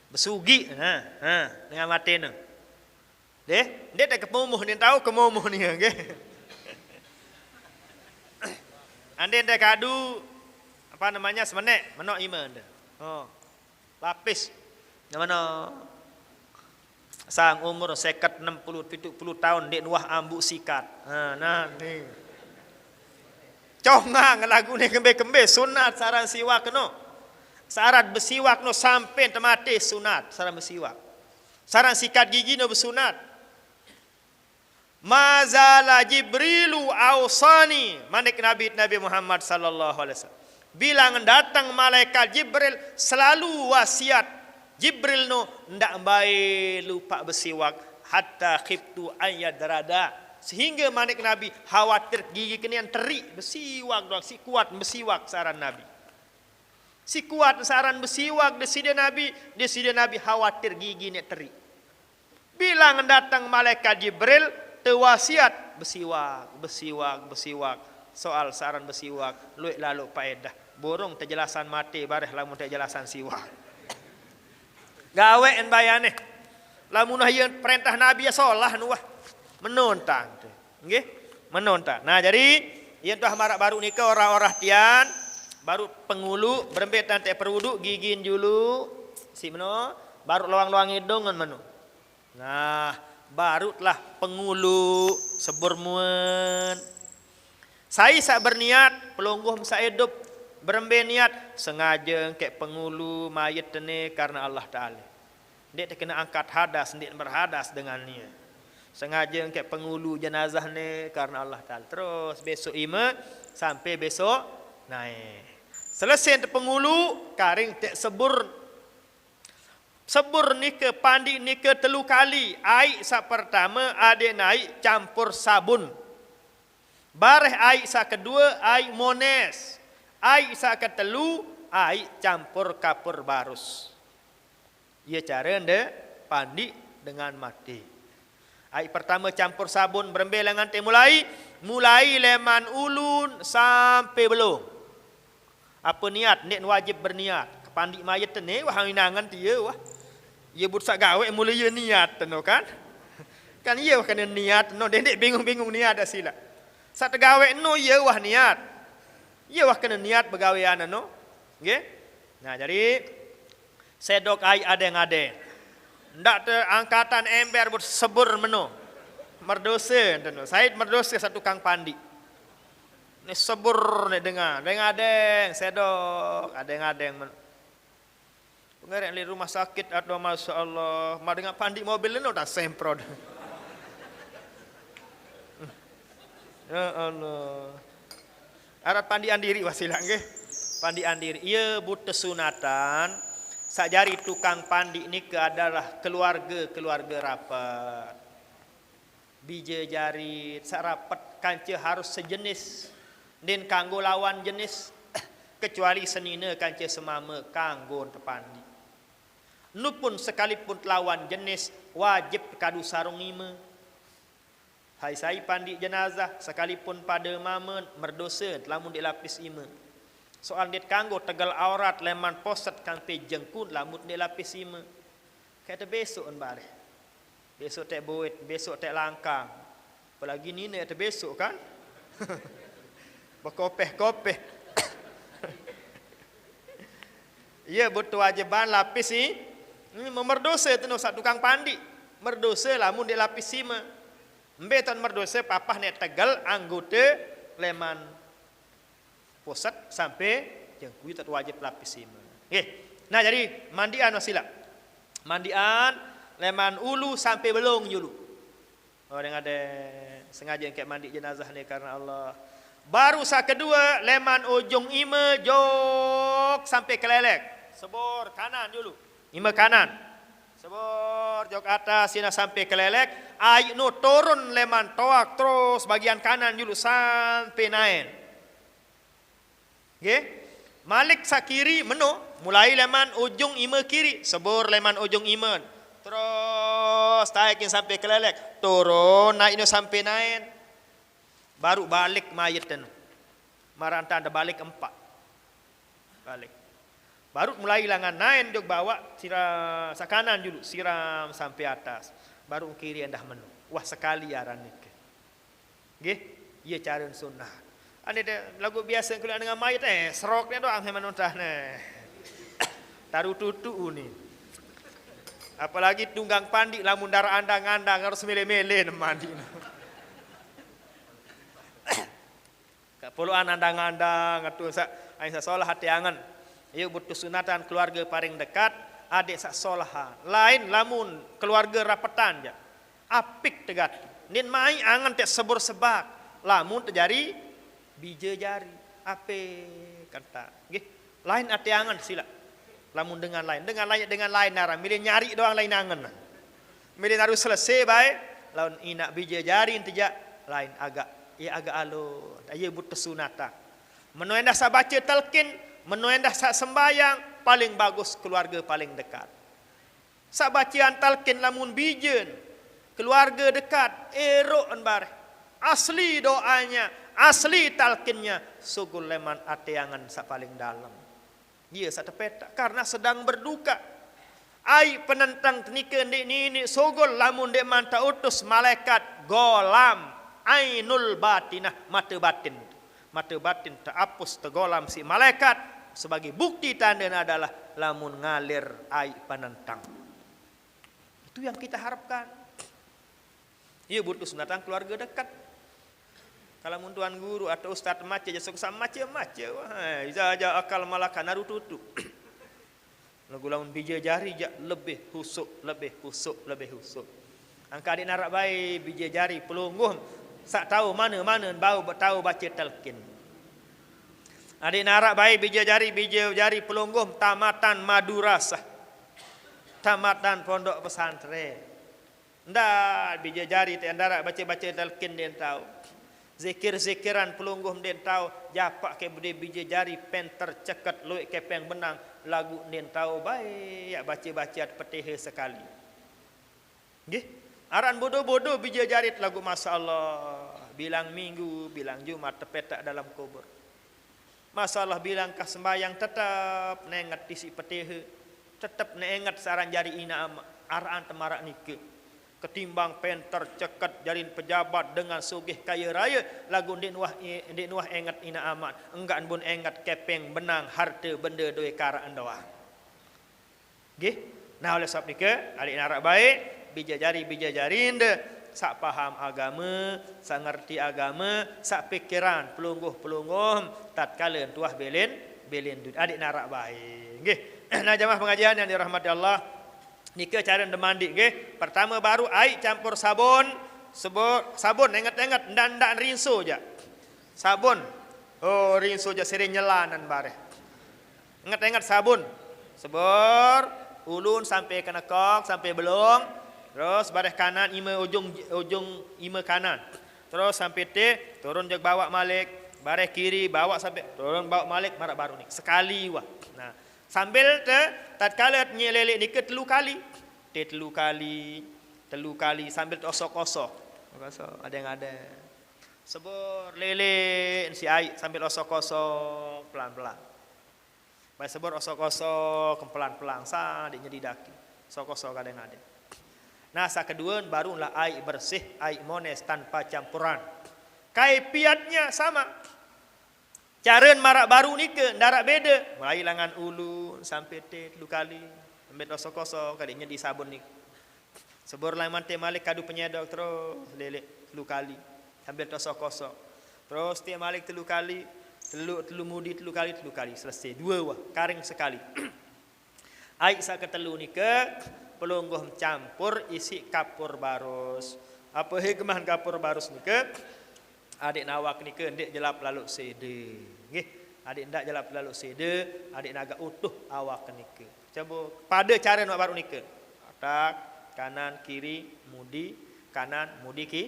Besugi dengan mati nu. Dia tak kemumuh, dia tahu kemumuh ni nggih. Ande dah kadu apa namanya semenek menok iman dah. Lapis. Mana sang umur 50 60 70 tahun dek nuah ambu sikat. Nah ni. Congang lagu ni kembe-kembe sunat saran siwak no. Syarat bersiwak no sampai temati sunat saran bersiwak. Saran sikat gigi no bersunat. Mazala Jibrilu awsani manik Nabi Muhammad sallallahu alaihi wasallam. Bilang datang malaikat Jibril selalu wasiat Jibril no ndak bae lupa bersiwak hatta khiftu ayadrada sehingga manik Nabi khawatir gigi kenian terik bersiwak doang si kuat bersiwak saran Nabi. Si kuat saran bersiwak desida Nabi khawatir gigi ni terik. Bilang datang malaikat Jibril tewasiat bersiwak soal saran bersiwak luik lalu faedah borong terjelasan mati bareh lamun terjelasan siwak gawe en bayane lamun ayeun perintah nabi solah nu wah menontang teh nggih menontang. Nah jadi ieu tah marak baru nikah orang-orang tian baru pengulu berembetan teh perwudu gigin dulu si meno baru luang-luang hidung menu. Nah barutlah pengulu sebermuan. Saya sak berniat pelonggoh sa hidup berembe niat sengaja kek pengulu mayit ni karena Allah Taala. Ndik terkena angkat hadas, ndik berhadas dengannya. Sengaja kek pengulu jenazah ni karena Allah Taala. Terus besok ima sampai besok naik. Selesai pengulu karing tek sebur nikah pandi nikah 3 kali. Air sak pertama ada naik campur sabun. Bareh air sak kedua air mones. Air sak ketelu air campur kapur barus. Ia cara anda pandi dengan mati. Air pertama campur sabun berembelangan teh mulai leman ulun sampai belum. Apa niat? Nek wajib berniat. pandi mayat ni wah inangan dia wah. Ia bursa gawe mula ia niat no kan. Kan ia kena niat no dendek bingung-bingung niat dah sila. Sat gawe no ia wah niat. Ia wah kena niat begawean no. Nggih. Nah jadi sedok ai adeng-adeng. Ndak te angkatan ember bersebur meno. Merdosa no. Said merdosa satu tukang pandi. Ni sebur ni dengar. Adeng-adeng sedok adeng-adeng. Pengerek di rumah sakit atau Masya Allah. Ma dengan pandi mobil ni dah semprot. Ya Allah. Arat pandian diri wasilah nggih. Pandian diri. Ia buta sunatan. Sakjari tukang pandi ni ke adalah keluarga rapat. Bija jari sak rapat kanca harus sejenis. Den kanggo lawan jenis kecuali senina kanca semama kanggo tepandi. Nu pun sekalipun lawan jenis wajib kadu sarung ima. Hai sai pandi jenazah sekalipun pada mama merdosa lamun dilapis ima. Soal dit kanggo tegal aurat leman poset kampe jengkun lamun dilapis ima. Kata besok on bare. Besok tak boit, besok tak langkang. Apalagi ni nak besok kan? Berkopeh-kopeh. Ya betul wajiban lapis ni. Ini merdosa tu satu tukang pandi. Merdosa lamun dia lapis sima. Mbeton merdosa papah nek tegal anggota leman pusat sampai jengkui tak wajib lapis sima. Nggih. Nah jadi mandian wasila. Mandian leman ulu sampai belong dulu. Oh dengan ada sengaja kayak mandi jenazah ni karena Allah. Baru sa kedua leman ujung ima jok sampai kelelek. Sebor kanan dulu. Ima kanan. Sebor jok atas sini sampai kelelek. Ayo no turun leman toak terus bagian kanan dulu sampai naik. Nggih. Malik sa kiri meno mulai leman ujung ima kiri. Sebor leman ujung ima. Terus taikin sampai kelelek. Turun naik no sampai naik. Baru balik mayat dan maranta ada balik 4. Balik. Baru mulai langan nain jog bawa siram sakanan dulu siram sampai atas. Baru kiri endah menu. Wah sekali aran nik. Nggih, ieu cara sunnah. Ane lagu biasa kuliah dengan mayat seroknya doang heman untah taruh tutu ni. Apalagi tunggang pandi lamun darah andang-andang harus mele-mele mandi. Puluhan andang-andang atuh sak aing sasolah hati angan. Ieu butuh sunatan keluarga paling dekat, adik sak solahan. Lain lamun keluarga rapetan ja. Apik tegat. Nin mai angan tek sebur sebak. Lamun terjadi bija jari. Ape kata. Nggih. Lain hati angan sila. Lamun dengan lain nara milih nyari doang lain angan. Milih harus selesai bae. Lamun ina bija jari intija lain agak ia agak alun, ia butuh sunatan. Menu endah sa baca talqin, menu endah sa sembayang, paling bagus keluarga paling dekat. Sa bacaan talqin lamun bijen, keluarga dekat, erok bareh. Asli doanya, asli talqinnya, sugul leman ateangan sa paling dalam. Dia sa tepetak karena sedang berduka. Ai penentang tenika ini sugul lamun dek manta utus malaikat golam. Ainul batinah mata batin terhapus tergolam si malaikat sebagai bukti tanda adalah lamun ngalir ai penentang. Itu yang kita harapkan. Ia butuh sunatan keluarga dekat. Kalau mun tuan guru atau ustaz mace jasuk sama mace wah jaja akal malaka narututu. Lagu lamun bija jari lebih husuk. Angka adik narak baik bija jari pelungguh sak tahu mana bau tahu baca talqin. Adik narak baik bija jari pelungguh tamatan madrasah. Tamatan pondok pesantren. Ndak bija jari te narak baca talqin dia tahu. Zikir-zikiran pelungguh dia tahu. Japak ke bude bija jari penter cekat luik kepeng benang lagu dia tahu baik ya baca petih sekali. Nggih. Aran bodoh-bodoh bija jarit lagu Masya Allah. Bilang minggu, bilang Jumat, tepetak dalam kubur. Masalah bilang kah sembayang tetap nengat tisi petih, tetap nengat saran jari ina araan temarak nike. Ketimbang penter cekat jarin pejabat dengan sugih kaya raya lagu ndek nuah engat ina amat enggan bun engat kepeng benang harta benda doi karaan doa. Nggih. Nah oleh sebab nike adik narak baik bija jari inde sak paham agama, sak ngerti agama, sak pikiran pelungguh tatkala tuah belen adik narak baik. Nggih. Nah jamaah pengajian yang dirahmati Allah, nike cara mandi nggih. Pertama baru air campur sabun, sabun engat ndak rinso aja. Sabun. Oh, rinso aja sering nyelanan bare. Engat sabun. Sebor ulun sampai ke nekok sampai belum. Terus bareh kanan ujung ima kanan. Terus sampai turun jag bawa malik, bareh kiri bawa sampai turun bawa malik marak baru ni. Sekali wah. Nah, sambil tatkala nyelelek ni ke telu kali sambil osok-osok. Ada yang ada. Sebor lele si air sambil osok-osok pelan-pelan. Baik sebor osok-osok pelan-pelan sa adiknya di daki. Osok-osok ada yang ada. Nah, sa kedua barulah air bersih, air mones tanpa campuran. Kaifiatnya sama. Cara marak baru ni ke ndarak beda. Mulai langan ulu sampai telu kali. Ambil osok-osok kadiknya di sabun ni. Sebor lang mante malik kadu penyedok terus lelek telu kali. Ambil osok-osok. Terus tiap malik telu kali, telu mudi telu kali selesai. Dua wah, karing sekali. Air sa ketelu ni ke pelungguh campur isi kapur barus. Apa hikmah kapur barus ni ke? Adik nawak ni ke ndik jelap lalu sede. Nggih, adik ndak jelap lalu sede, adik naga utuh awak ni ke. Coba pada cara nak baru ni ke. Otak kanan kiri mudi kanan mudi ki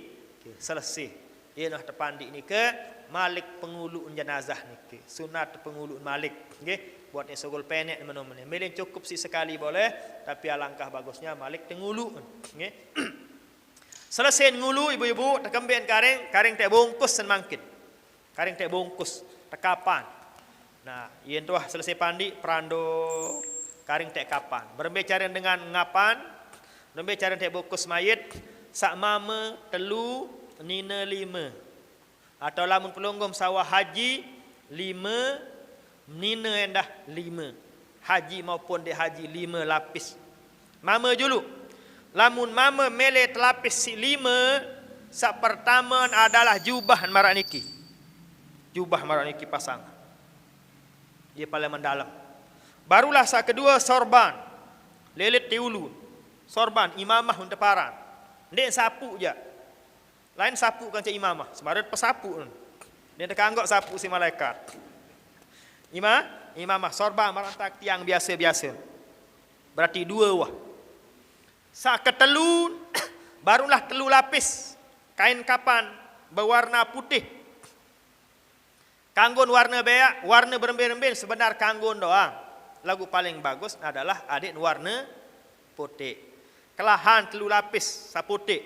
selesai. Ia nak terpandi ni ke malik penguluan jenazah ni ke. Sunat penguluan malik. Nggih. Buat esogol penek mana-mana. Melin cukup si sekali boleh, tapi alangkah bagusnya malik tengulu. Nggih. Selesai ngulu ibu-ibu tekemben karing tak bungkus semangkit. Karing tak bungkus tekapan. Nah, yen tuah selesai pandi perando karing tak kapan. Berbicara dengan ngapan, berbicara tak bungkus mayit sak mama telu nina 5. Atau lamun pelunggum sawah haji 5 nina endah 5. Haji maupun di haji 5 lapis. Mama dulu. Lamun mama mele telapis si 5, sak pertama adalah jubah marak niki. Jubah marak niki pasang. Dia paling mendalam. Barulah sak kedua sorban. Lelet tiulu. Sorban imamah untuk paran. Ndek sapu je. Lain sapu kan cak imamah. Sebarat pesapu. Dia tak anggap sapu si malaikat. Imamah sorban marantak tiang biasa-biasa. Berarti 2 wah. Sa ketelu barulah telu lapis kain kapan berwarna putih. Kanggon warna beak, warna berembin-embin sebenar kanggon doang. Lagu paling bagus adalah adik warna putih. Kelahan telu lapis sa putih.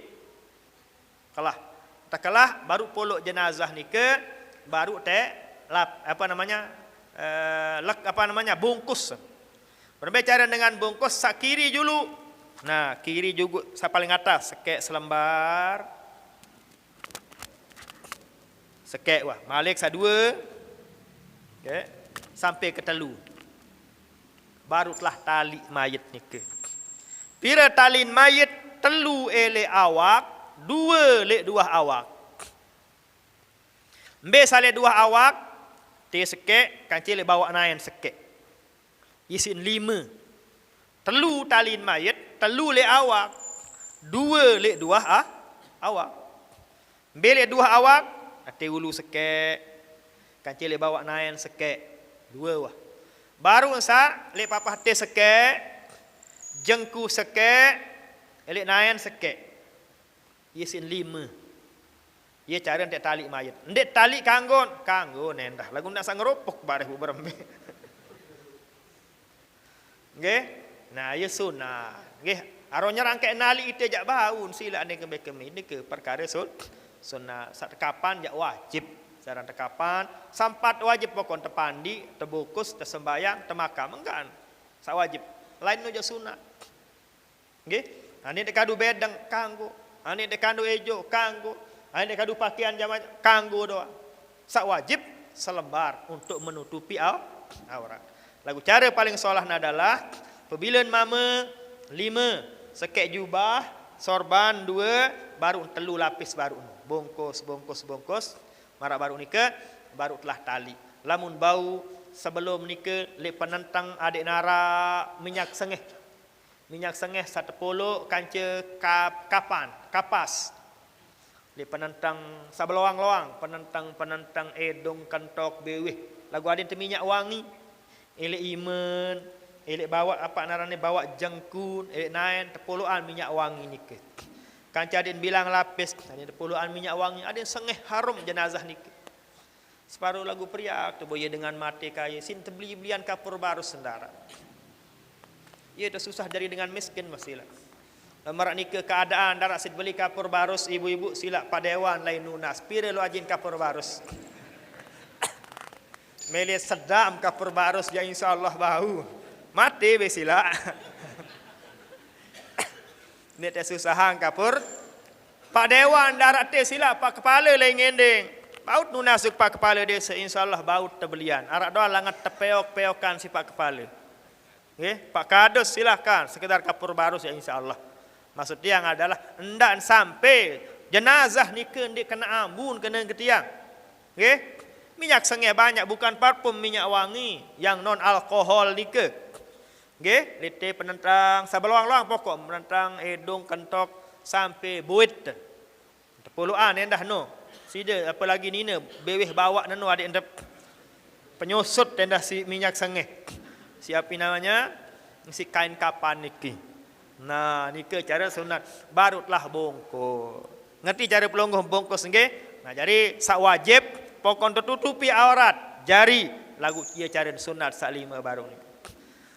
Kelah. Tak kelah baru polok jenazah ni ke baru bungkus. Berbicara dengan bungkus sak kiri dulu. Nah, kiri juga sa paling atas sekek selembar. Sekek wah, malik sa 2. Okey, sampai ke telu. Baru telah tali mayit ni ke. Pira talin mayit telu ele awak, 2 lek 2 awak. Mbe sale 2 awak, te sekek, kancil bawa naen sekek. Isin 5. Telu talin mayit, telu lek awak, 2 lek 2 awak. Mbe lek 2 awak, ate ulu sekek, kancil bawa naen sekek. 2 wah. Baru sa lek papah te sekek, jengku sekek, lek naen sekek. Isin 5. Ia cara ndek tali mayit. Ndek tali kanggon endah. Lagu nak sang ngeropok bareh bu berembe. Nggih. Nah, ia sunah. Nggih, aronya rangkai nali ite jak baun sila ane kembe-kembe ini ke perkara sunah. Sat kapan jak wajib. Sarang tekapan, sampat wajib pokon tepandi, tebukus, tersembayang, temakam enggan. Sak wajib. Lain noja sunat. Nggih. Ani dekadu bedang kanggo, ani dekadu ejo kanggo, ani dekadu pakaian jamaah kanggo doa. Sak wajib selembar untuk menutupi aurat. Lagu cara paling solah adalah apabila mama 5, sekek jubah, sorban 2, baru telu lapis baru. Bongkos. Marak baru nikah, baru telah tali. Lamun bau sebelum nikah, lek penentang adik nara minyak sengeh. Minyak sengeh 10 kanca kapas. Lek penentang sabeloang-loang, penentang edong kentok beweh. Lagu adin tu minyak wangi. Elek imen, elek bawa apa narane bawa jengkun, elek naen 10-an minyak wangi nikah. Kanca adin bilang lapis, ada 10-an minyak wangi, ada sengeh harum jenazah nikah. Separuh lagu periak tu boya dengan mati kaya, sin belian kapur baru sendara. Ia dah susah dari dengan miskin masilah. Marak nikah keadaan darak sit beli kapur barus, ibu-ibu silap padewan lain nunas. Pira lu ajin kapur barus. Mele sedam kapur barus ya insyaallah bau. Mati be sila. Ni teh susahan kapur. Pak dewan darat teh sila pak kepala lain ngendeng. Baut nunasuk pak kepala dia insyaallah baut tebelian. Arak doa langat tepeok-peokan si pak kepala. Nggih, Pak Kades silakan sekedar kapur barus ya insyaallah. Maksud dia adalah hendak sampai jenazah nikah ndik kena ambun kena ketiang. Nggih? Minyak sengeh banyak bukan parfum minyak wangi yang non alkohol nikah. Nggih, lite penentang sabeluang-luang pokok penentang edong kentok sampai buit. 10-an endah no. Sida apalagi nina beweh bawa nano adik endap penyusut endah si minyak sengeh. Siapa namanya? Si kain kapan niki. Nah, nikah cara sunat barutlah bongkos. Ngerti cara pelonggoh bongkos nggih? Nah, jadi sak wajib pokon tertutupi aurat jari lagu ia cara sunat sak 5 baru ni.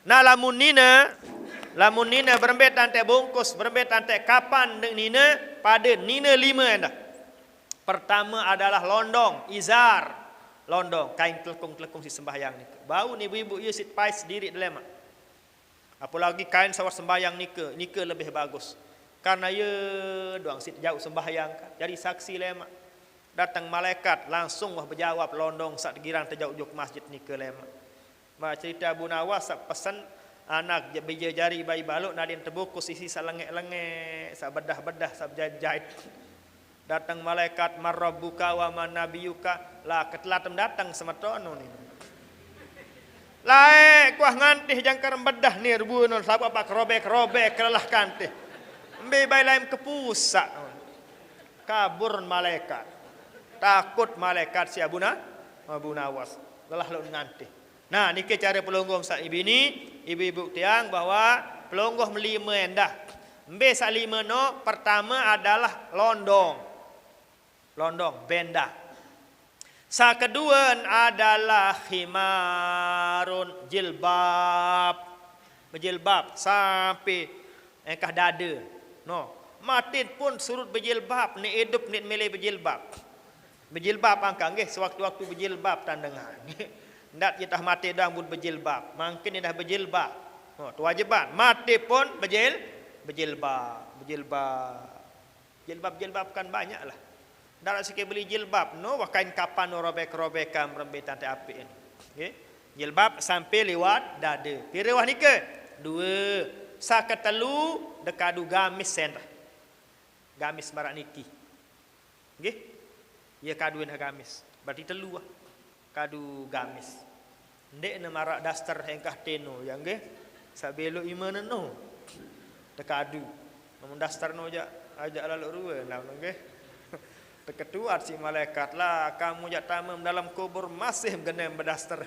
Nah, lamun nina berembet tante bongkos, berembet tante kapan deng nina pada nina 5 endah. Pertama adalah londong, izar. Londong, kain telekung si sembahyang ni. Bau ni ibu-ibu ia sit pai sendiri dilema. Apalagi kain sawar sembahyang nikah lebih bagus. Karena ia doang sit jauh sembahyang kan. Jadi saksi lema. Datang malaikat langsung wah berjawab londong sak girang terjauh-jauh masjid nikah lema. Ma cerita Abu Nawas sak pesan anak beja jari bayi baluk nadin terbungkus isi sak lengek-lengek, sak bedah-bedah, sak jahit. Datang malaikat marabbuka wa man nabiyuka lah ketelatem datang sematono ni. Lae kuah ngantih jangkar bedah ni rebunon sapa pak robek-robek kelah kantih. Embe bai lain kepusak. Kabur malaikat. Takut malaikat si Abu Nawas. Lelah lu ngantih. Nah, niki cara pelonggoh sak ibini, ibu-ibu tiang bahwa pelonggoh melima endah. Embe sak 5 no pertama adalah londong, benda. Sa kedua adalah khimarun, jilbab. Berjilbab sampai engkah dada. No, matin pun surut berjilbab, ni hidup ni milih berjilbab. Berjilbab angka nggih sewaktu-waktu berjilbab tandengan. Ndak kita mati dah pun berjilbab. Mungkin dah berjilbab. Oh, kewajiban. Mati pun berjilbab. Jilbab kan banyaklah. Darat sikit beli jilbab no kain kapan no robek-robekan rembetan teh api ini. Nggih. Jilbab sampai lewat dada. Pira wah nikah? 2. Sa ketelu dekadu gamis sendah. Gamis marak niki. Nggih. Ia kaduin gamis. Berarti telu ah. Kadu gamis. Ndek na marak daster hengkah teno yang nggih. Sa belok imana no. Dekadu. Namun daster no ajak lalu rua nah nggih. Terketuat si malaikat lah kamu jak tamam dalam kubur masih genem berdaster.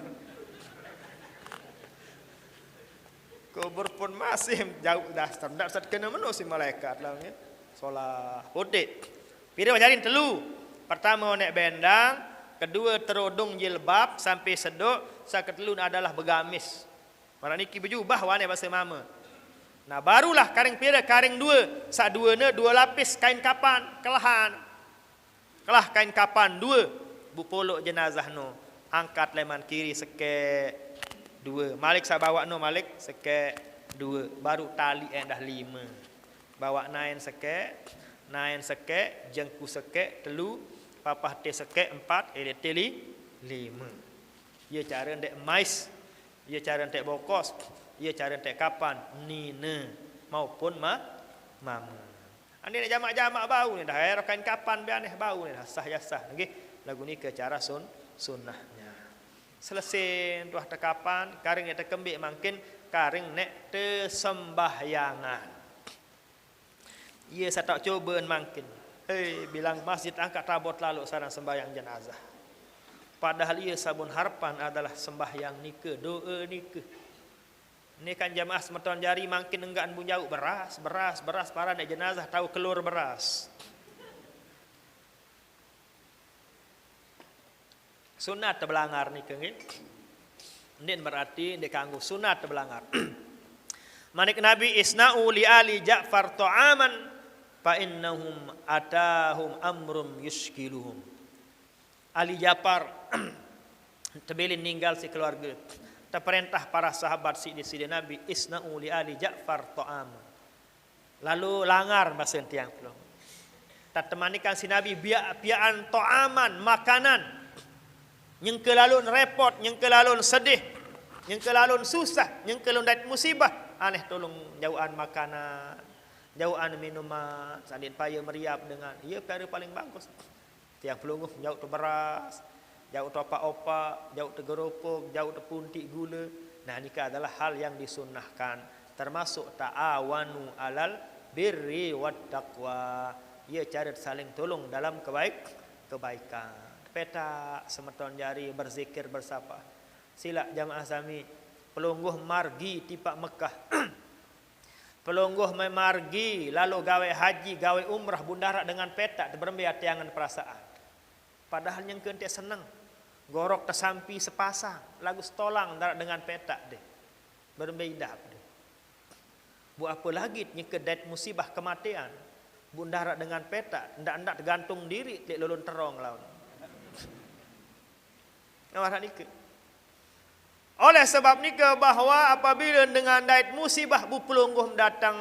Kubur pun masih jauh daster. Ndak sat kena meno si malaikat lah nggih. Solah putih. Pira wajarin telu. Pertama nek bendang, kedua terodong jilbab sampai sedok, sa ketelu adalah begamis. Mara niki berjubah wane bahasa mama. Nah barulah karing pira karing 2. Sa 2 ne 2 lapis kain kapan kelahan. Kelah kain kapan 2 bu polok jenazah no, angkat leman kiri sekek 2. Malik saya bawa no, Malik sekek 2. Baru tali dah 5. Bawa nain sekek, jengku sekek 3, papah te sekek 4, teli 5. Ia cara ndek mais, ia cara ndek bokos, ia cara ndek kapan nina maupun mama. Ane nak jamak-jamak bau ni dah kain kapan be aneh bau ni dah sah ya sah nggih. Lagu ni ke cara sunnahnya. Selesai tuah tekapan karing nek tekembik mangkin karing nek tersembahyangan. Ia saya tak coba mangkin. Bilang masjid angkat rabot lalu sarang sembahyang jenazah. Padahal ia sabun harapan adalah sembahyang nikah, doa nikah. Ini kan jamaah semeton jari makin enggan bunjau beras para nek jenazah tahu kelur beras. Sunat terbelangar ni nggih. Nen berarti ndek kanggo sunat terbelangar. Manik Nabi isna'u li ali Ja'far ta'aman fa innahum atahum amrum yushkiluhum. Ali Ja'far terbelin ninggal si keluarga. Terperintah para sahabat sidi Nabi isna'u li ali Ja'far ta'am. Lalu langar bahasa tiang pelong. Tak temanikan si Nabi biaan ta'aman makanan. Yang kelalun repot, yang kelalun sedih, yang kelalun susah, yang kelalun dat musibah. Aneh tolong jauhan makanan, jauhan minuman, sadin paya meriap dengan ia perkara paling bagus. Tiang pelunguh jauh tu beras, jauh tu opak-opak, jauh tu geropok, jauh tu puntik gula. Nah, ini adalah hal yang disunnahkan. Termasuk ta'awanu alal birri wad taqwa. Ia cara saling tolong dalam kebaikan. Peta semeton jari berzikir bersapa. Sila jamaah sami pelungguh margi tipak Mekah. Pelungguh margi lalu gawe haji, gawe umrah bundarak dengan peta berembia tiangan perasaan. Padahal yang kente senang. Gorok tersampi sepasang, lagu stolang darat dengan petak deh. Berbeda deh. Buat apa lagi nyekedat musibah kematian. Bundarak dengan petak, ndak tergantung diri tek lulun terong lawan. Nawar nika. Oleh sebab nika bahwa apabila dengan dait musibah bu pelungguh datang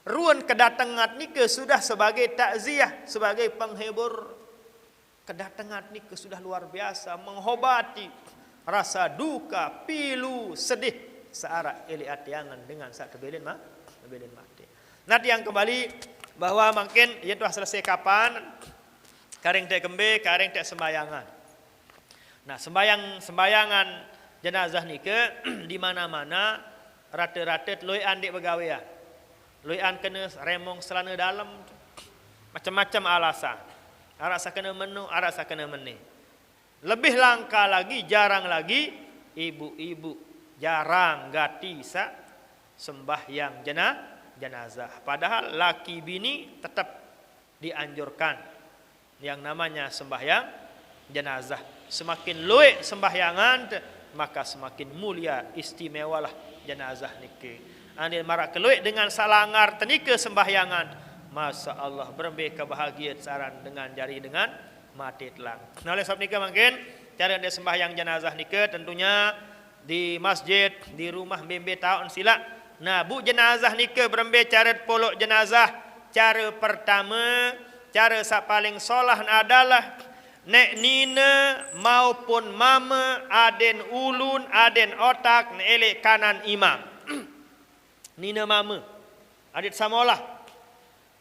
ruan kedatangan nika sudah sebagai takziah, sebagai penghibur. Kedatangan ni sudah luar biasa menghobati rasa duka, pilu, sedih searah eli atiangan dengan saat kebelin mati. Nanti yang kembali bahwa mungkin ia telah selesai kapan karing tek kembe, karing tek sembayangan. Nah, sembayangan jenazah ni ke di mana-mana rata-rata loian dek begawean. Loian kena remong selana dalam macam-macam alasan. Arasa kena menu, arasa kena meni. Lebih langka lagi, jarang lagi ibu-ibu jarang gati sa sembahyang jenazah. Padahal laki bini tetap dianjurkan yang namanya sembahyang jenazah. Semakin luik sembahyangan maka semakin mulia istimewalah jenazah niki. Anil marak keluik dengan salangar tenika sembahyangan. Masya Allah berembih kebahagiaan saran dengan jari dengan mati telang. Nah, oleh sebab nikah mungkin cara dia sembahyang jenazah nikah tentunya di masjid, di rumah bembe tahun sila. Nah, bu jenazah nikah berembih cara polok jenazah. Cara pertama, cara yang paling solah adalah nek nina maupun mama aden ulun, aden otak elek kanan imam. Nina mama adit samolah.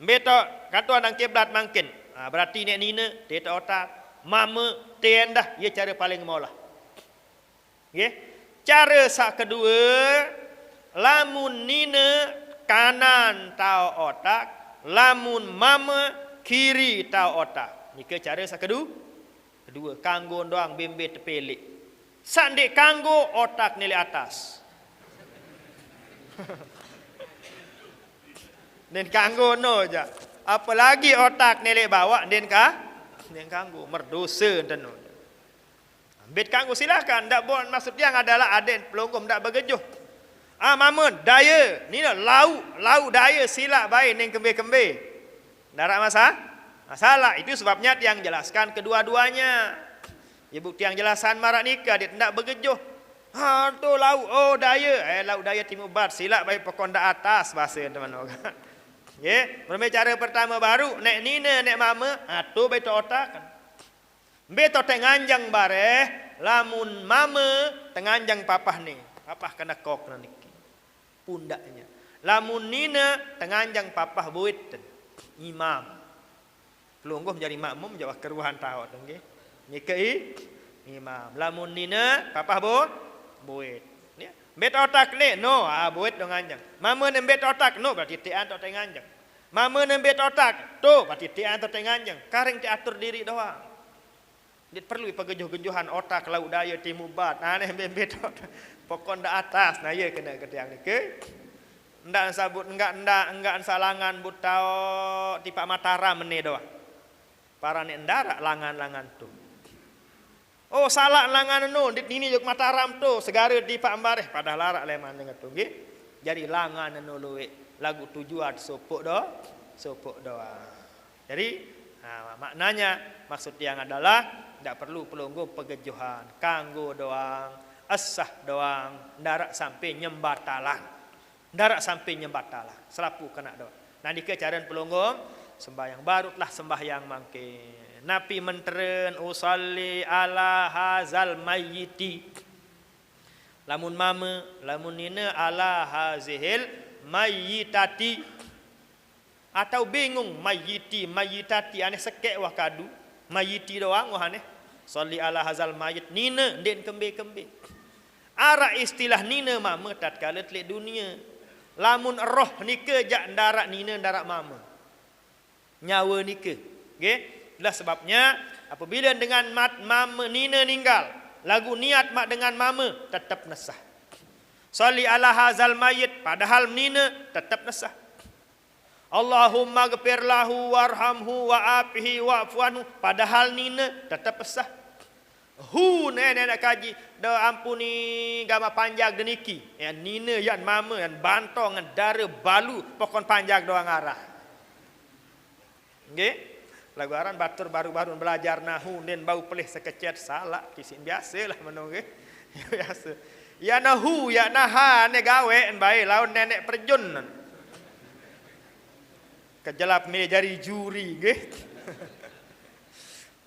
Beto kata orang kiblat mungkin. Berarti nek nina teta otak, mama tendah ia cara paling maulah. Nggih. Cara sak kedua, lamun nina kanan tau otak, lamun mama kiri tau otak. Nika cara sak kedua, kanggo doang bembe tepelik. Sandek kanggo otak nilai atas. Den kanggo no aja. Apalagi otak nilai bawah den kanggo merdosa den. Bet kanggo silakan, ndak bon maksud yang adalah aden pelongkom ndak begejuh. Mama daya, ni lau daya sila baik ning kembe-kembe. Darak masa? Salah. Itu sebabnya tiang jelaskan kedua-duanya. Ya bukti yang jelasan marak nikah dia tidak bergejuh. Ha tu laut oh daya. Laut daya timur barat silap baik pekonda atas bahasa teman-teman. Ya, cara pertama baru nek nina nek mama, tu beto otak. Beto tenganjang bare, lamun mama tenganjang papah ni. Papah kena kok niki. Pundaknya. Lamun nina tenganjang papah buit imam. Pelungguh menjadi makmum jawab keruhan tahu nggih. Niki imam. Lamun nina papah buit. Ya. Bet otak ni no, buit dong anjang. Mama nem bet otak no berarti tian to tenganjang. Mama nem bet otak tu berarti tian to tenganjang. Kareng diatur diri doang. Dia perlu pegejuh-gejuhan otak laut daya timur barat. Aneh bet otak. Pokon dak atas nah ye kena ke tiang niki. Ndak sabut enggak salangan butao tipak Mataram meneh doang. Para nek ndarak langan-langan tu. Oh salah langan no ini juk Mataram tu segara di Pak Ambareh padahal larak leman dengan tu nggih. Jadi langan no luwe lagu tujuan sopok doa. Jadi maknanya maksud yang adalah tidak perlu pelunggu pegejuhan, kanggo doang, asah doang, ndarak sampai nyembatalan. Ndarak sampai nyembatalan. Selapu kena doa. Nah dike caran pelunggu sembahyang barutlah sembahyang mangke. Nabi menteren usalli ala hazal mayyiti. Lamun mama, lamun nina ala hazihil mayyitati. Atau bingung mayyiti, mayyitati aneh sekek wah kadu. Mayyiti doang wah aneh. Salli ala hazal mayyit nina den kembe-kembe. Ara istilah nina mama tatkala telik dunia. Lamun roh nika jak ndarak nina ndarak mama. Nyawa nika. Nggih. Itulah sebabnya apabila dengan mama nina ninggal, lagu niat mak dengan mama tetap nesah. Salli ala hazal mayyit padahal nina tetap nesah. Allahumma ghfir lahu warhamhu wa'afihi wa'fu anhu padahal nina tetap nesah. Nenek kaji dah ampuni gama panjang deniki. Yang nina yang mama yang bantong yang dara balu pokon panjang doang arah. Nggih. Lagu aran batur baru-baru belajar nahu dan bau pelih sekecet salah kisin biasalah menunggu biasa ya nahu ya naha ne gawe en bae laun nenek perjun kejelap milih jari juri nggih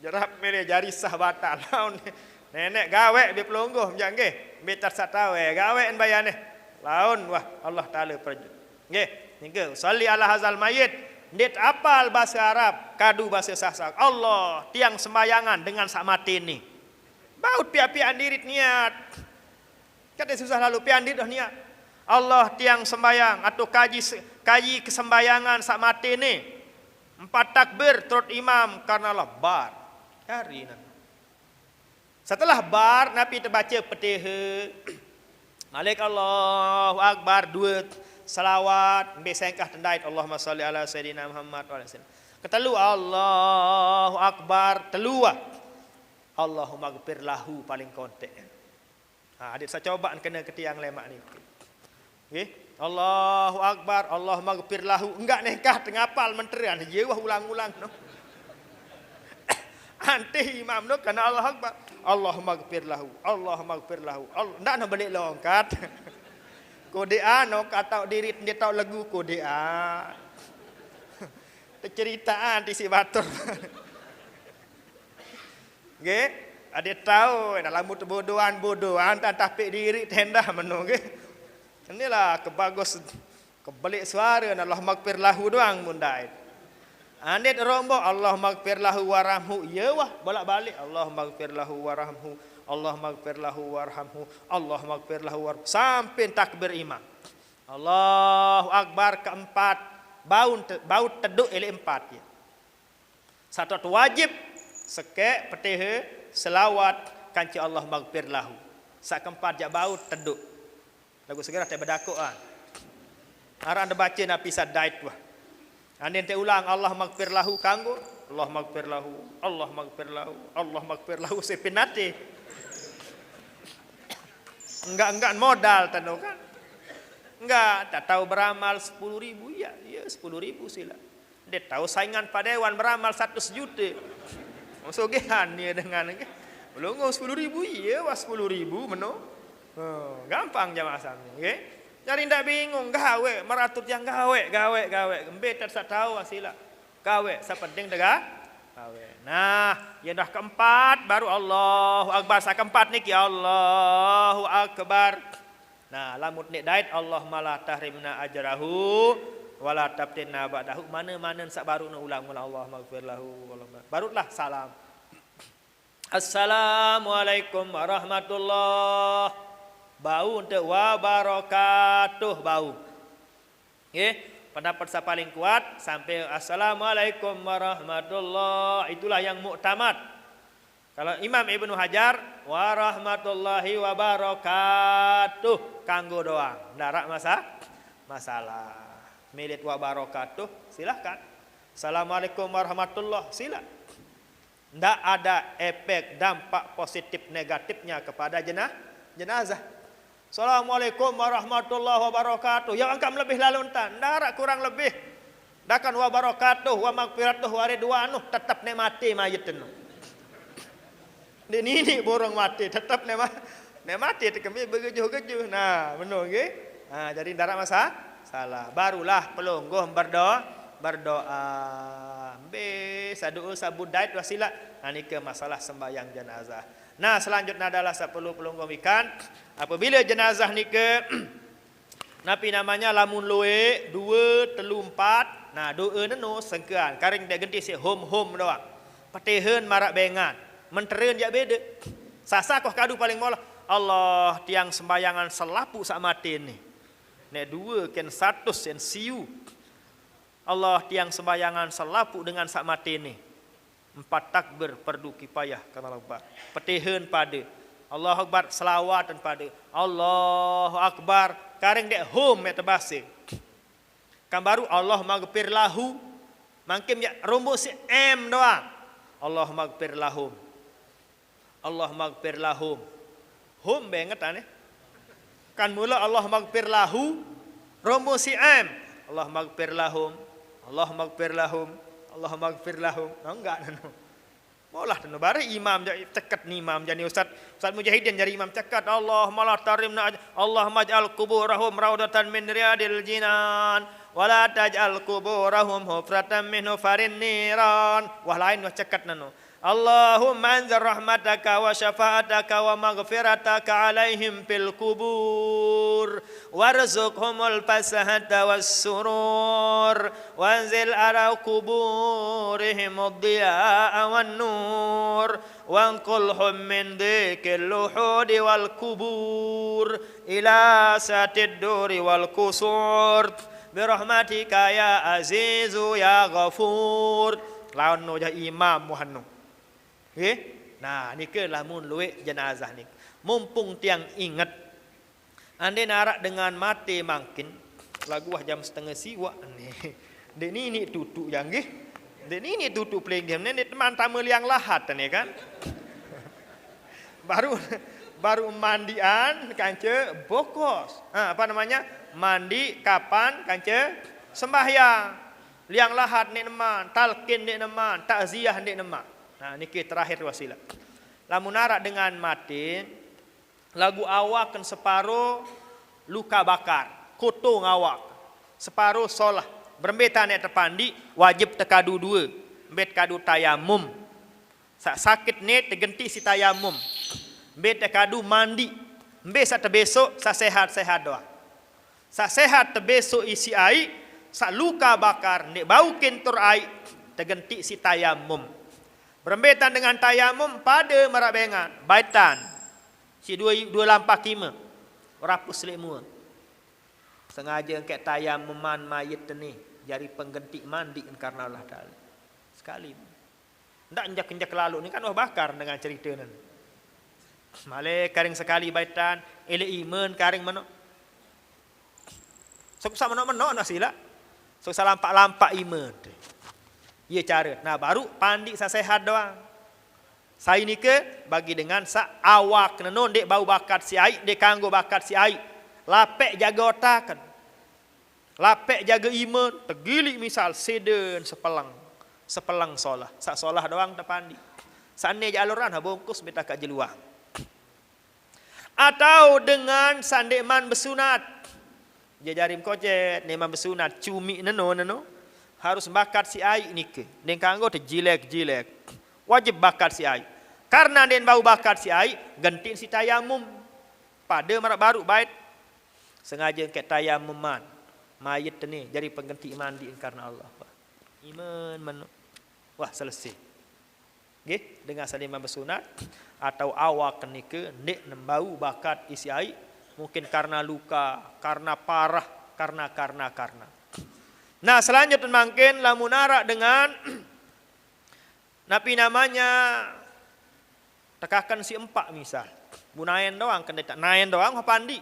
jerap milih jari sah batal laun nenek gawe bi pelungguh njang nggih betar satawe gawe en bayane laun wah Allah taala perjun nggih ningke salli ala hazal mayyit. Dit apal bahasa Arab, kadu bahasa Sasak. Allah tiang sembayangan dengan sak mati ini. Baut pia-pian dirit niat. Kata susah lalu pian dirit niat. Allah tiang sembayang atau kaji kesembayangan sak mati ini. 4 takbir turut imam karena Allah bar. Hari nanti. Setelah bar Nabi terbaca petiha. Malik Allahu Akbar 2 salawat besengkah tendait Allahumma salli ala sayyidina Muhammad wa sallam. Ketelu Allahu Akbar telua. Allahumma ghfir lahu paling kontek. Adik saya cobaan kena ke tiang lemak ni. Nggih. Allahu Akbar, Allahumma ghfir lahu. Enggak nekah tengapal menterian. Je wah ulang-ulang no. Ante imam no kana Allahu Akbar. Allahumma ghfir lahu. Allahumma ghfir lahu. Ndak nak balik longkat. Kode A no kata diri dia tahu lagu kode A. Ceritaan di si batur. Nggih, ada tahu dalam bodohan tak tapik diri tenda menu nggih. Inilah kebagus kebelik suara Allah maghfir lahu doang mundai. Anit rombok Allah maghfir lahu warhamhu. Ya wah bolak-balik Allah maghfir lahu warhamhu. Allah maghfir lahu warhamhu. Allah maghfir lahu warhamhu. Sampai takbir imam. Allahu Akbar keempat. Baut teduk ele 4 ya. Satu wajib sekek petiha selawat kanci Allah maghfir lahu. Sak keempat jak baut teduk. Lagu segera tak berdakuk ah. Ara anda baca nabi sadait wah. Andin te ulang Allah maghfir lahu kanggo Allah maghfir lahu. Allah maghfir lahu. Allah maghfir lahu sepinate. Enggak modal tanu kan. Enggak, tak tahu beramal 10.000 ya 10.000 sila. Dia tahu saingan Pak Dewan beramal 100 juta. Sogehan dia dengan belum 10.000 ya, 10.000 meno. Gampang jamaah sami, okey. Jadi ndak bingung gawe meratut yang gawe. Embe tak tahu asila. Gawe sepenting dega gawe. Nah, yang dah keempat baru Allahu Akbar. Sa keempat niki Allahu Akbar. Nah, lamut nek dait Allahumma la tahrimna ajrahu wala tabtinna ba'dahu. Mana-mana sak baru nak ulang Allah maghfir lahu. Barulah salam. Assalamualaikum warahmatullahi bau untuk wabarakatuh bau. Okey. Pendapat saya paling kuat sampai Assalamualaikum warahmatullahi, itulah yang muktamad. Kalau Imam Ibnu Hajar warahmatullahi wabarakatuh kanggo doang, ndak masalah. Milit wabarakatuh silahkan. Assalamualaikum warahmatullahi silakan. Ndak ada efek dampak positif negatifnya kepada jenazah. Assalamualaikum warahmatullahi wabarakatuh. Yang angkam lebih laluntan, darat kurang lebih. Dakan wabarakatuh wa maghfiratuh wa ridwanuh, tetap ne mati mayit tu. Ini borong mati, tetap ne mati tekemi begejuh-gejuh. Nah, benar nggih? Nah, jadi darat masalah. Barulah pelungguh berdoa. Be saduul sabudait wasilah. Nah, ini ke masalah sembahyang jenazah. Nah, selanjutnya adalah 10 pelungguh ikan. Apabila jenazah ni ke napi namanya lamun loe 2, 3, 4. Nah, doa neno sengkean. Karing dak genti si hom doang. Pateheun marak bengan. Mentereun jak beda. Sasa koh kadu paling mola. Allah tiang sembayangan selapu sak mati ni. Nek 2 ken 100 sen siu. Allah tiang sembayangan selapu dengan sak mati ni. 4 takbir perdu kifayah kana Allah. Pateheun pada Allahu Akbar selawatan pada Allahu Akbar kareng dek home met base kan baru Allah maghfir lahu mangkim ya rombo si m doang Allah maghfir lahum hum banget ane kan mula Allah maghfir lahu rombo si m Allah maghfir lahum enggak Molah tu bari imam cekat ni imam jadi Ustaz Mujahidin jadi imam cekat Allahumma la tarimna Allahumma ij'al quburahum raudatan min riyadil jinan wala taj'al quburahum hufratan min hufarin niran. Wah lain wah cekat nano. Allahumma anzir rahmataka wa syafa'ataka wa maghfirataka alaihim fil kubur warzuqhumul fasahata was surur wanzil ala kuburihim ad-diya'a wan nur wanqulhum min dhikil luhudi wal kubur ila satid duri wal kusur birahmatika ya azizu ya ghafur. Lawan no jah imam muhannu. Okay? Nah, ni ke lamun luwe jenazah ni. Mumpung tiang ingat ande narak dengan mati mangkin lagu jam setengah siwa ni. Dek ni tutu yang nggih. Dek ni tutu plenggem ni teman tamu liang lahat ni kan. baru mandian kance bokos. Apa namanya? Mandi kapan kance sembahyang. Liang lahat ni neman, talqin ni neman, takziah ni neman. Nah, niki terakhir wasilah. Lamun narak dengan mati, lagu awak kan separuh luka bakar, koto ngawak. Separuh solah. Berembeta nek terpandi wajib tekadu 2. Mbet kadu tayamum. Sakit ni tergenti si tayamum. Mbet tekadu mandi. Mbet sak terbesok sak sehat-sehat doa. Sak sehat terbesok isi air, sak luka bakar nek bau kentur air tergenti si tayamum. Berembetan dengan tayamum pada merabengan baitan si dua lampak kima rapus lemua sengaja engke tayamuman mayit ni jari pengganti mandi karena Allah Taala sekali ndak enjak lalu ni kan wah bakar dengan cerita nan male karing sekali baitan ele iman karing mano sok sama mano nasila sok salampak iman. Ia cara. Nah baru pandi sa sehat doang. Saya ni ke bagi dengan sa awak nenon dek bau bakat si air, dek kanggo bakat si air. Lapek jaga otakan. Lapek jaga iman, tergilik misal seden sepelang solah. Sak solah doang terpandi. Sane jaluran bungkus beta kat jeluang. Atau dengan sandeman bersunat. Dia jarim kocet, neman bersunat cumi neno harus bakat si ai nike. Den kanggo terjilek. Wajib bakat si ai. Karena den bau bakat si ai, gentin si tayamum. Pada marak baru bait sengaja ke tayamuman. Mayit ni jadi pengganti mandi karena Allah. Iman menu. Wah selesai. Nggih, dengan sandeman bersunat atau awak nike ndek nembau bakat isi ai mungkin karena luka, karena parah, karena. Nah, selanjutnya mungkin lamun arak dengan napi namanya tekakan si empak misal. Bunayen doang kan tak naen doang pandi.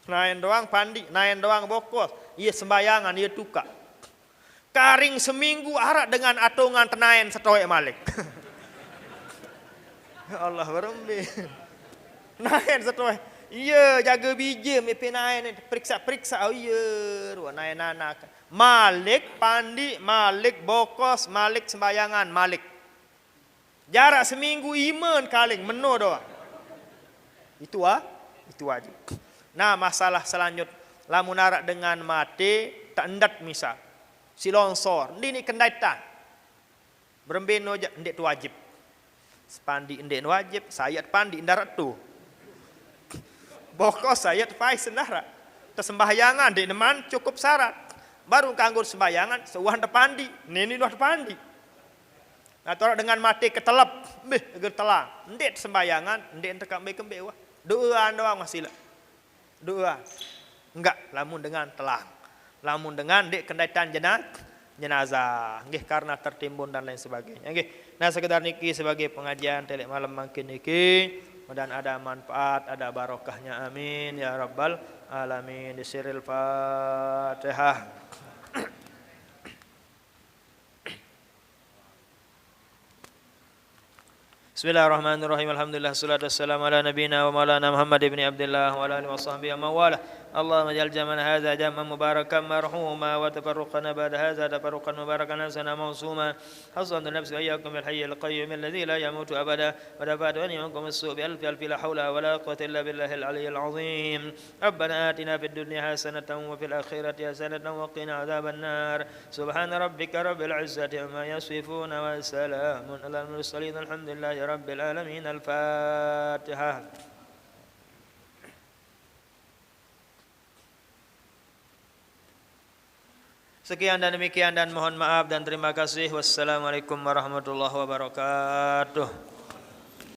Naen doang bokos. Ia sembayangan, ia tukak. Karing seminggu arak dengan atungan tenaen setoek malik. Ya Allah berembe. Naen setoek. Iya jaga biji mepe naen periksa. Oh iya ruang naen anak. Malik pandi, malik bokos, malik sembayangan, malik. Jarak seminggu iman kaling meno doang. Itu aja. Nah, masalah selanjut lamun arak dengan mati tak endat misal. Si longsor, ini kendaitan. Berembeno ndek tu wajib. Sepandi ndek wajib, sayat pandi ndarat tu. Bokos sayat pai sendara. Tersembahyangan ndek neman cukup syarat. Baru kanggo sembayangan seuah pandi, nini luah pandi. Atau dengan mati ketelap, eger telang. Ndek sembayangan, ndek entek kembe wah. Doa doang masih lah. Doa. Enggak, lamun dengan telang. Lamun dengan dek kendaitan jenazah. Nggih karena tertimbun dan lain sebagainya. Nggih. Nah, sekedar niki sebagai pengajian telek malam makin niki. Dan ada manfaat, ada barokahnya. Amin ya rabbal alamin. Disiril Fatihah. Bismillahirrahmanirrahim. Alhamdulillah salatu wassalamu ala nabiyina wa maulana Muhammad ibn Abdullah wa ala alihi wa sahbihi wa mawala. Allahumma ja'al jam'ana hadza jam'an mubarakan marhuma wa tafarruqana ba'da hadza tafarruqan mubarakan hasana mawsuma. Hasan nafsi wa iyyakum bil hayyil qayyum alladhi la yamutu abada wa dafa'tu an yankum as-su' bi alfi la hawla wa la quwwata illa billahil aliyyil azim. Rabbana atina fid dunya hasanatan wa fil akhirati hasanatan wa qina adzaban nar. Subhana rabbika rabbil izzati amma yasifun wa salamun alal mursalin alhamdulillahi rabbil alamin. Al-Fatihah. Sekian dan demikian dan mohon maaf dan terima kasih. Wassalamualaikum warahmatullahi wabarakatuh.